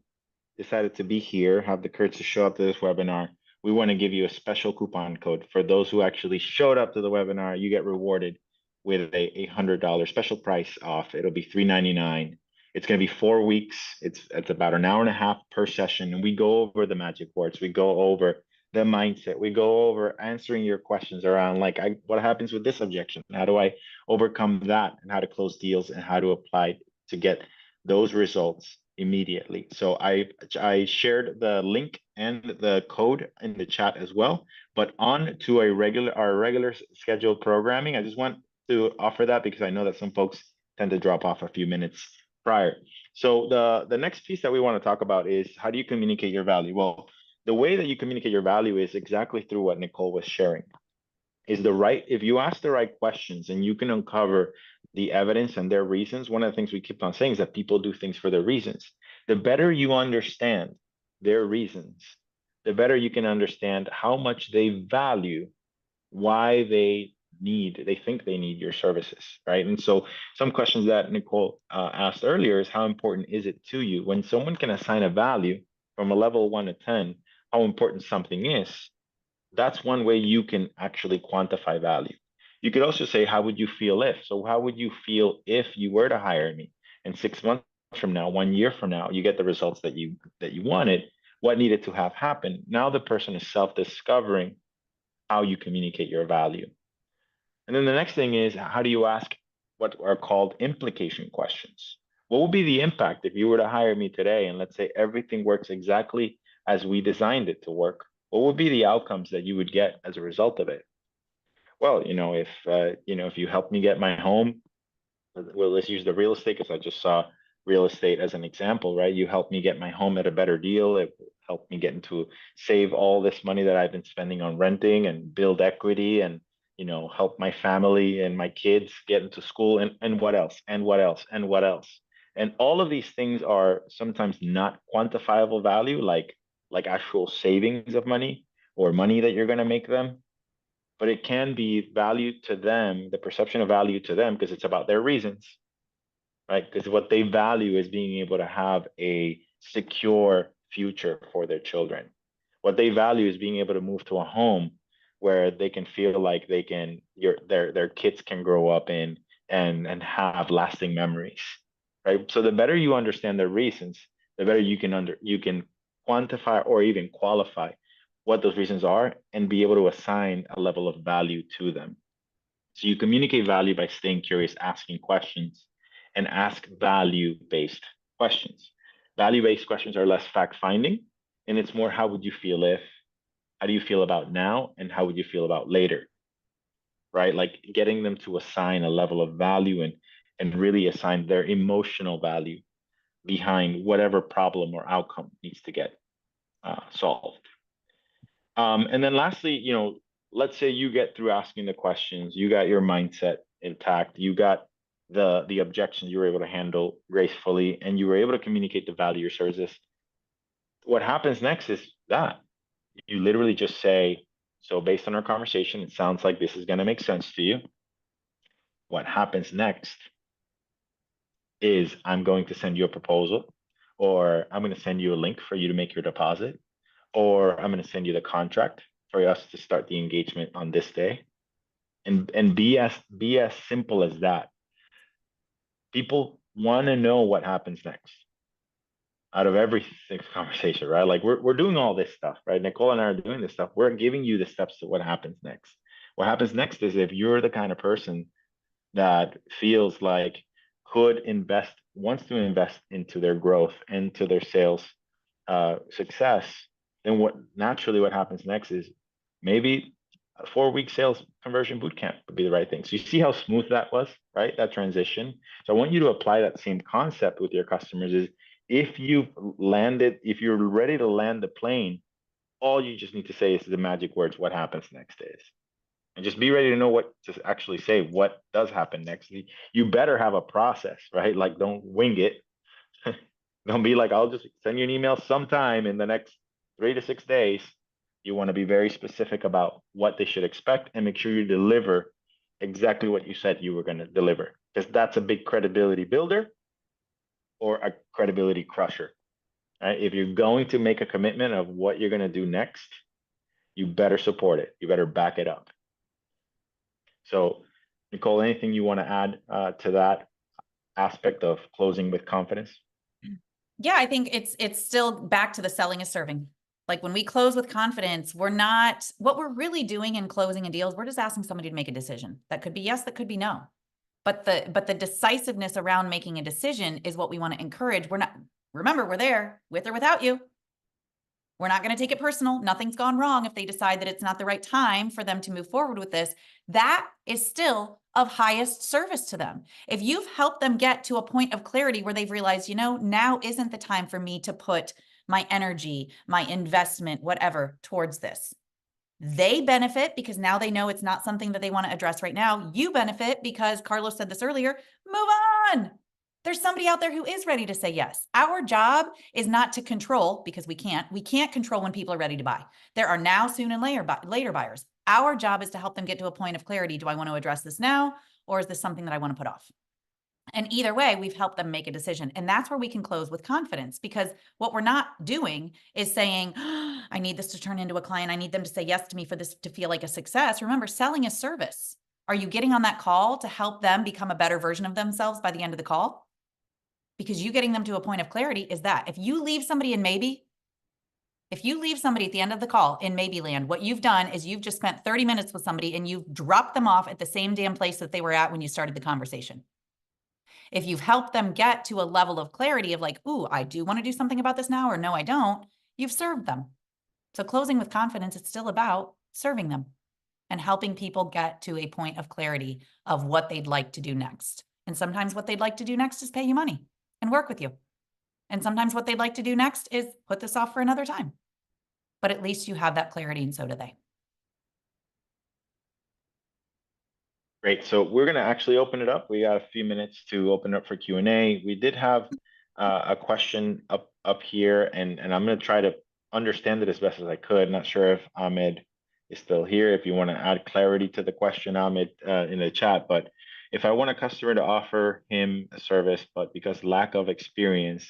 decided to be here, have the courage to show up to this webinar, we want to give you a special coupon code. For those who actually showed up to the webinar, you get rewarded with a $100 special price off. It'll be $3.99. It's going to be 4 weeks. It's about an hour and a half per session, and we go over the magic words. We go over the mindset. We go over answering your questions around, like, what happens with this objection? How do I overcome that? And how to close deals, and how to apply to get those results immediately. So I shared the link and the code in the chat as well. But on to our regular scheduled programming, I just want to offer that because I know that some folks tend to drop off a few minutes prior. So the next piece that we want to talk about is, how do you communicate your value? Well, the way that you communicate your value is exactly through what Nicole was sharing. If you ask the right questions and you can uncover the evidence and their reasons. One of the things we keep on saying is that people do things for their reasons. The better you understand their reasons, the better you can understand how much they value, why they think they need your services, right? And so some questions that Nicole asked earlier is, how important is it to you? When someone can assign a value from a level 1 to 10, how important something is, that's one way you can actually quantify value. You could also say, how would you feel if? So how would you feel if you were to hire me? And 6 months from now, 1 year from now, you get the results that you wanted. What needed to have happened? Now the person is self-discovering how you communicate your value. And then the next thing is, how do you ask what are called implication questions? What would be the impact if you were to hire me today, and let's say everything works exactly as we designed it to work? What would be the outcomes that you would get as a result of it? Well, if you help me get my home, well, let's use the real estate, because I just saw real estate as an example, right? You help me get my home at a better deal. It helped me save all this money that I've been spending on renting, and build equity, and help my family and my kids get into school, and what else, and what else, and what else. And all of these things are sometimes not quantifiable value, like actual savings of money, or money that you're going to make them. But it can be value to them, the perception of value to them, because it's about their reasons, right? Because what they value is being able to have a secure future for their children. What they value is being able to move to a home where they can feel like their kids can grow up in, and have lasting memories, right? So the better you understand their reasons, the better you can quantify or even qualify what those reasons are, and be able to assign a level of value to them. So you communicate value by staying curious, asking questions, and ask value-based questions. Value-based questions are less fact-finding, and it's more, how would you feel if, how do you feel about now, and how would you feel about later, right? Like getting them to assign a level of value, and really assign their emotional value behind whatever problem or outcome needs to get solved. And then lastly, let's say you get through asking the questions, you got your mindset intact, you got the objections you were able to handle gracefully, and you were able to communicate the value of your services. What happens next is that you literally just say, so based on our conversation, it sounds like this is going to make sense to you. What happens next is I'm going to send you a proposal, or I'm going to send you a link for you to make your deposit, or I'm going to send you the contract for us to start the engagement on this day. And be as simple as that. People want to know what happens next out of every conversation, right? Like we're doing all this stuff, right? Nicole and I are doing this stuff. We're giving you the steps to what happens next. What happens next is if you're the kind of person that feels like wants to invest into their growth, into their sales success, then what happens next is maybe a 4-week sales conversion bootcamp would be the right thing. So you see how smooth that was, right? That transition. So I want you to apply that same concept with your customers is if you're ready to land the plane, all you just need to say is the magic words, what happens next is. And just be ready to know what to actually say, what does happen next. You better have a process, right? Like don't wing it. Don't be like, I'll just send you an email sometime in the next 3 to 6 days. You want to be very specific about what they should expect and make sure you deliver exactly what you said you were going to deliver, because that's a big credibility builder or a credibility crusher. Right? If you're going to make a commitment of what you're going to do next, you better support it. You better back it up. So, Nicole, anything you want to add to that aspect of closing with confidence?
Yeah, I think it's still back to the selling is serving. Like when we close with confidence, what we're really doing in closing a deal is we're just asking somebody to make a decision. That could be yes, that could be no. But the decisiveness around making a decision is what we want to encourage. Remember, we're there with or without you. We're not going to take it personal. Nothing's gone wrong if they decide that it's not the right time for them to move forward with this. That is still of highest service to them. If you've helped them get to a point of clarity where they've realized, now isn't the time for me to put my energy, my investment, whatever, towards this. They benefit because now they know it's not something that they want to address right now. You benefit because Carlos said this earlier, move on. There's somebody out there who is ready to say yes. Our job is not to control, because we can't control when people are ready to buy. There are now, soon, and later buyers. Our job is to help them get to a point of clarity. Do I want to address this now, or is this something that I want to put off? And either way, we've helped them make a decision. And that's where we can close with confidence, because what we're not doing is saying, oh, I need this to turn into a client. I need them to say yes to me for this to feel like a success. Remember, selling is service. Are you getting on that call to help them become a better version of themselves by the end of the call? Because you getting them to a point of clarity is that. If you leave somebody at the end of the call in maybe land, what you've done is you've just spent 30 minutes with somebody and you've dropped them off at the same damn place that they were at when you started the conversation. If you've helped them get to a level of clarity of like, ooh, I do want to do something about this now, or no, I don't, you've served them. So closing with confidence, it's still about serving them and helping people get to a point of clarity of what they'd like to do next. And sometimes what they'd like to do next is pay you money and work with you. And sometimes what they'd like to do next is put this off for another time. But at least you have that clarity, and so do they.
Great. So we're going to actually open it up. We got a few minutes to open up for Q&A. We did have a question up here, and I'm going to try to understand it as best as I could. Not sure if Ahmed is still here. If you want to add clarity to the question, Ahmed, in the chat. But if I want a customer to offer him a service, but because lack of experience,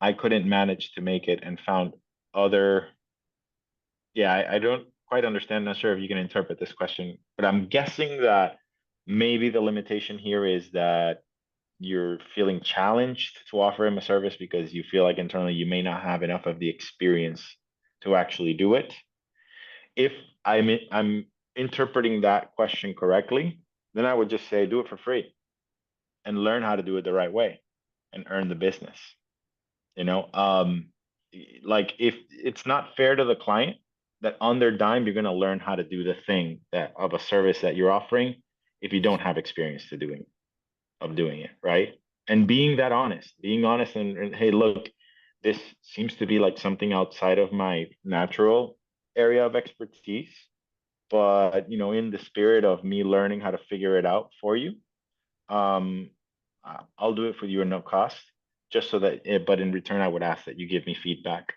I couldn't manage to make it and found other. Yeah, I don't quite understand. Not sure if you can interpret this question, but I'm guessing that maybe the limitation here is that you're feeling challenged to offer him a service because you feel like internally you may not have enough of the experience to actually do it. If I'm interpreting that question correctly, then I would just say do it for free and learn how to do it the right way and earn the business. Like if it's not fair to the client that on their dime you're going to learn how to do the thing that of a service that you're offering if you don't have experience doing it, right? And being honest and hey, look, this seems to be like something outside of my natural area of expertise, but you know, in the spirit of me learning how to figure it out for you, um, I'll do it for you at no cost, just so that, but in return, I would ask that you give me feedback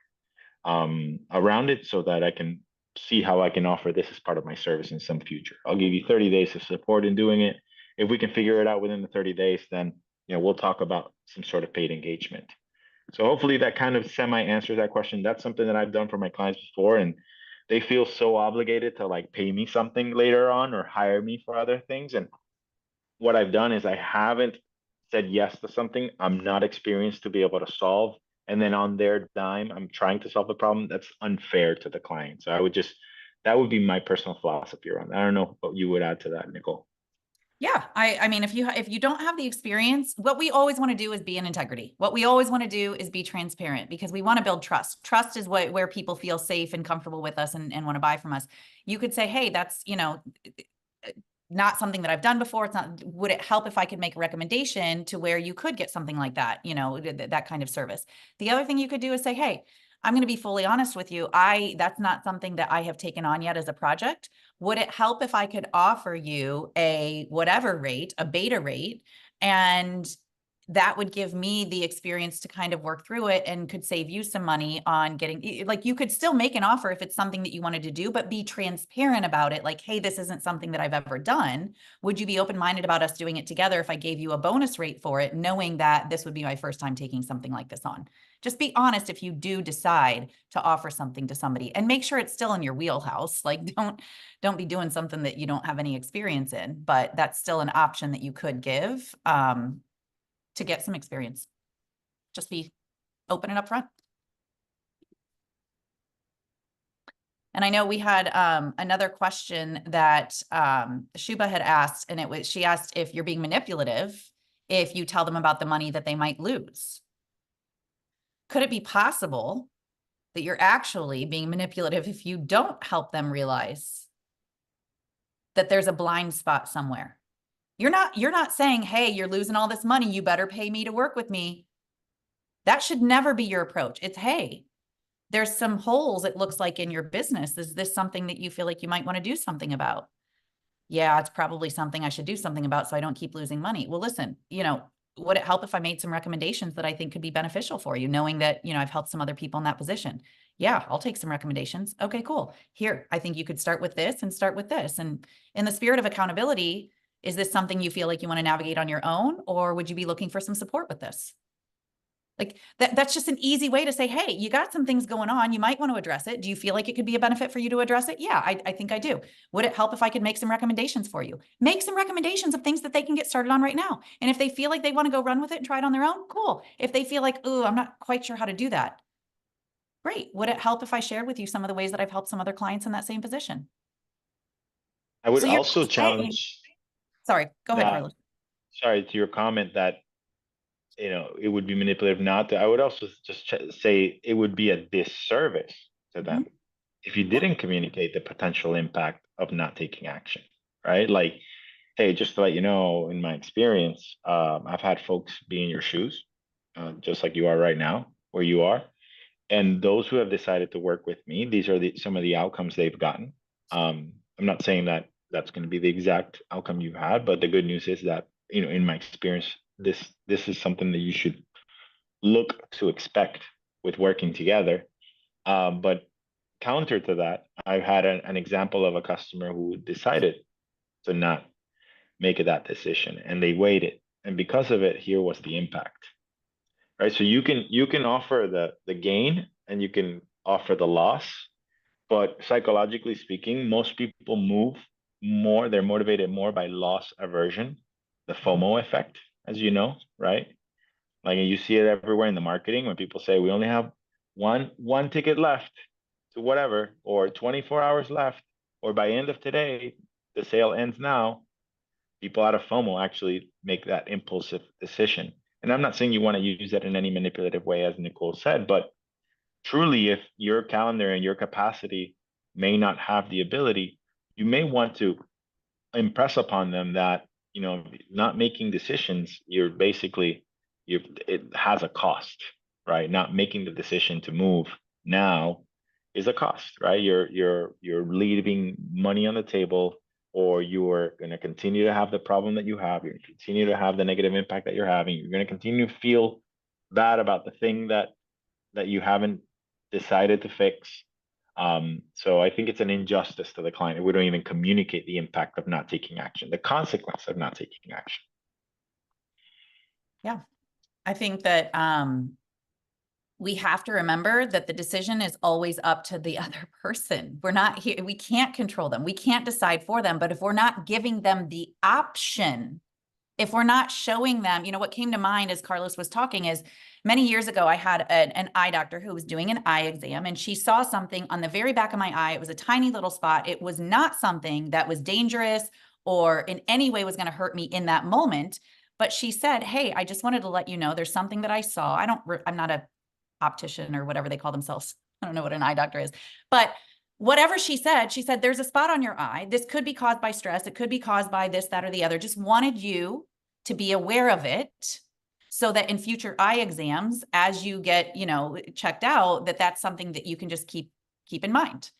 around it so that I can see how I can offer this as part of my service in some future. I'll give you 30 days of support in doing it. If we can figure it out within the 30 days, then you know we'll talk about some sort of paid engagement. So hopefully that kind of semi answers that question. That's something that I've done for my clients before, and they feel so obligated to like pay me something later on or hire me for other things. And what I've done is I haven't said yes to something I'm not experienced to be able to solve. And then on their dime, I'm trying to solve the problem. That's unfair to the client. So I would just, that would be my personal philosophy around that. I don't know what you would add to that, Nicole.
Yeah, I mean, if you don't have the experience, what we always want to do is be in integrity. What we always want to do is be transparent because we want to build trust. Trust is where people feel safe and comfortable with us and want to buy from us. You could say, hey, that's, you know, not something that I've done before. It's not, would it help if I could make a recommendation to where you could get something like that, you know, that kind of service? The other thing you could do is say, hey, I'm going to be fully honest with you. That's not something that I have taken on yet as a project. Would it help if I could offer you a whatever rate, a beta rate, and that would give me the experience to kind of work through it and could save you some money on getting, like, you could still make an offer if it's something that you wanted to do, but be transparent about it. Like, hey, this isn't something that I've ever done. Would you be open-minded about us doing it together if I gave you a bonus rate for it, knowing that this would be my first time taking something like this on? Just be honest if you do decide to offer something to somebody, and make sure it's still in your wheelhouse. Like, don't be doing something that you don't have any experience in, but that's still an option that you could give. To get some experience. Just be open and upfront. And I know we had another question that Shuba had asked, and she asked if you're being manipulative if you tell them about the money that they might lose. Could it be possible that you're actually being manipulative if you don't help them realize that there's a blind spot somewhere? You're not saying, hey, you're losing all this money, you better pay me to work with me. That should never be your approach. It's, hey, there's some holes, it looks like, in your business. Is this something that you feel like you might want to do something about? Yeah, it's probably something I should do something about so I don't keep losing money. Well, listen, you know, would it help if I made some recommendations that I think could be beneficial for you, knowing that, you know, I've helped some other people in that position? Yeah, I'll take some recommendations. Okay, cool. Here, I think you could start with this and start with this. And in the spirit of accountability, is this something you feel like you want to navigate on your own, or would you be looking for some support with this? Like that's just an easy way to say, hey, you got some things going on. You might want to address it. Do you feel like it could be a benefit for you to address it? Yeah, I think I do. Would it help if I could make some recommendations for you? Make some recommendations of things that they can get started on right now. And if they feel like they want to go run with it and try it on their own, cool. If they feel like, oh, I'm not quite sure how to do that, great. Would it help if I shared with you some of the ways that I've helped some other clients in that same position?
I would
So you're
also
saying,
challenge
sorry, go ahead,
that,
Carlos.
sorry, to your comment that, you know, it would be manipulative not to. I would also just say it would be a disservice to
Mhm.
them if you didn't communicate the potential impact of not taking action, right? Like, hey, just to let you know, in my experience, I've had folks be in your shoes, just like you are right now, where you are. And those who have decided to work with me, these are some of the outcomes they've gotten. I'm not saying that that's going to be the exact outcome you've had, but the good news is that, you know, in my experience, this is something that you should look to expect with working together. But counter to that, I've had an example of a customer who decided to not make that decision, and they waited, and because of it, here was the impact, right? So you can offer the gain and you can offer the loss, but psychologically speaking, most people move more, they're motivated more by loss aversion, the FOMO effect, as you know, right? Like you see it everywhere in the marketing when people say we only have one ticket left to whatever, or 24 hours left, or by end of today, the sale ends now. People out of FOMO actually make that impulsive decision. And I'm not saying you want to use that in any manipulative way, as Nicole said, but truly, if your calendar and your capacity may not have the ability, you may want to impress upon them that, you know, not making decisions, you're basically, it has a cost, right? Not making the decision to move now is a cost, right? You're leaving money on the table, or you're going to continue to have the problem that you have. You're going to continue to have the negative impact that you're having. You're going to continue to feel bad about the thing that you haven't decided to fix. So I think it's an injustice to the client if we don't even communicate the impact of not taking action, the consequence of not taking action.
Yeah. I think that we have to remember that the decision is always up to the other person. We're not here, we can't control them. We can't decide for them. But if we're not giving them the option, if we're not showing them, you know, what came to mind as Carlos was talking is many years ago, I had an eye doctor who was doing an eye exam, and she saw something on the very back of my eye. It was a tiny little spot. It was not something that was dangerous or in any way was going to hurt me in that moment. But she said, "Hey, I just wanted to let you know there's something that I saw. I'm not a optician or whatever they call themselves. I don't know what an eye doctor is, but whatever she said, there's a spot on your eye. This could be caused by stress. It could be caused by this, that, or the other. Just wanted you to be aware of it so that in future eye exams, as you get, you know, checked out, that's something that you can just keep in mind."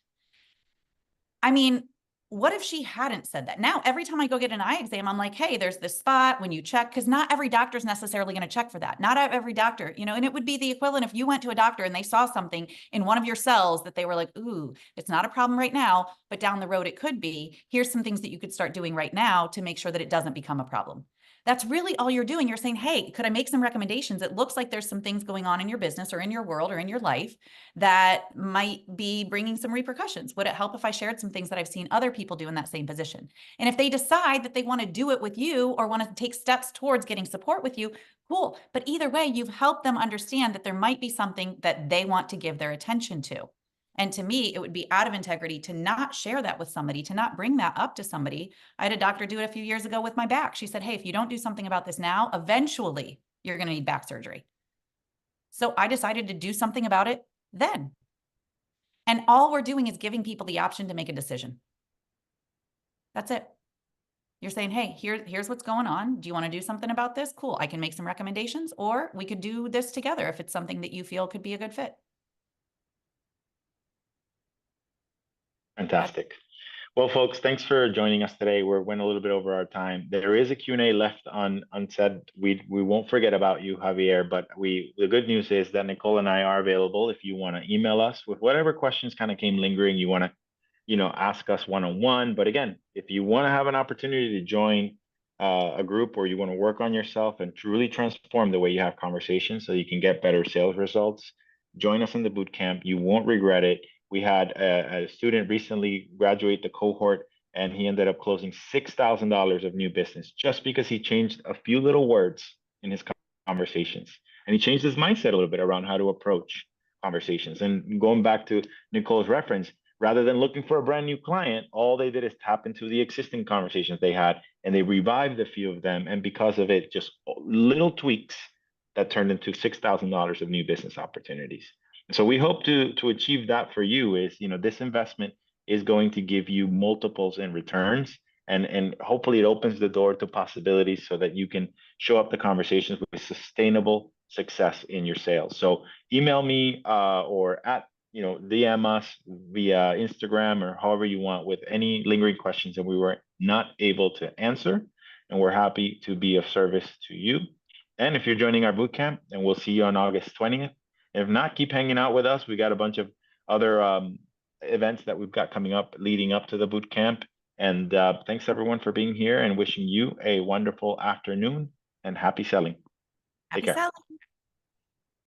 I mean, what if she hadn't said that? Now, every time I go get an eye exam, I'm like, hey, there's this spot when you check, because not every doctor is necessarily going to check for that. Not every doctor, you know, and it would be the equivalent if you went to a doctor and they saw something in one of your cells that they were like, ooh, it's not a problem right now, but down the road it could be. Here's some things that you could start doing right now to make sure that it doesn't become a problem. That's really all you're doing. You're saying, hey, could I make some recommendations? It looks like there's some things going on in your business or in your world or in your life that might be bringing some repercussions. Would it help if I shared some things that I've seen other people do in that same position? And if they decide that they want to do it with you or want to take steps towards getting support with you, cool. But either way, you've helped them understand that there might be something that they want to give their attention to. And to me, it would be out of integrity to not share that with somebody, to not bring that up to somebody. I had a doctor do it a few years ago with my back. She said, hey, if you don't do something about this now, eventually you're going to need back surgery. So I decided to do something about it then. And all we're doing is giving people the option to make a decision. That's it. You're saying, hey, here's what's going on. Do you want to do something about this? Cool. I can make some recommendations, or we could do this together if it's something that you feel could be a good fit.
Fantastic. Well, folks, thanks for joining us today. We went a little bit over our time. There is a Q&A left unsaid. We won't forget about you, Javier, but the good news is that Nicole and I are available if you want to email us with whatever questions kind of came lingering. You want to, you know, ask us one-on-one. But again, if you want to have an opportunity to join a group, or you want to work on yourself and truly transform the way you have conversations so you can get better sales results, join us in the boot camp. You won't regret it. We had a student recently graduate the cohort, and he ended up closing $6,000 of new business just because he changed a few little words in his conversations. And he changed his mindset a little bit around how to approach conversations. And going back to Nicole's reference, rather than looking for a brand new client, all they did is tap into the existing conversations they had, and they revived a few of them. And because of it, just little tweaks that turned into $6,000 of new business opportunities. So we hope to achieve that for you. Is, you know, this investment is going to give you multiples in returns, and hopefully it opens the door to possibilities so that you can show up the conversations with sustainable success in your sales. So email me or DM us via Instagram or however you want with any lingering questions that we were not able to answer, and we're happy to be of service to you. And if you're joining our bootcamp, and we'll see you on August 20th. If not, keep hanging out with us. We got a bunch of other events that we've got coming up leading up to the boot camp. And thanks everyone for being here, and wishing you a wonderful afternoon and happy selling. Take care.
Happy selling.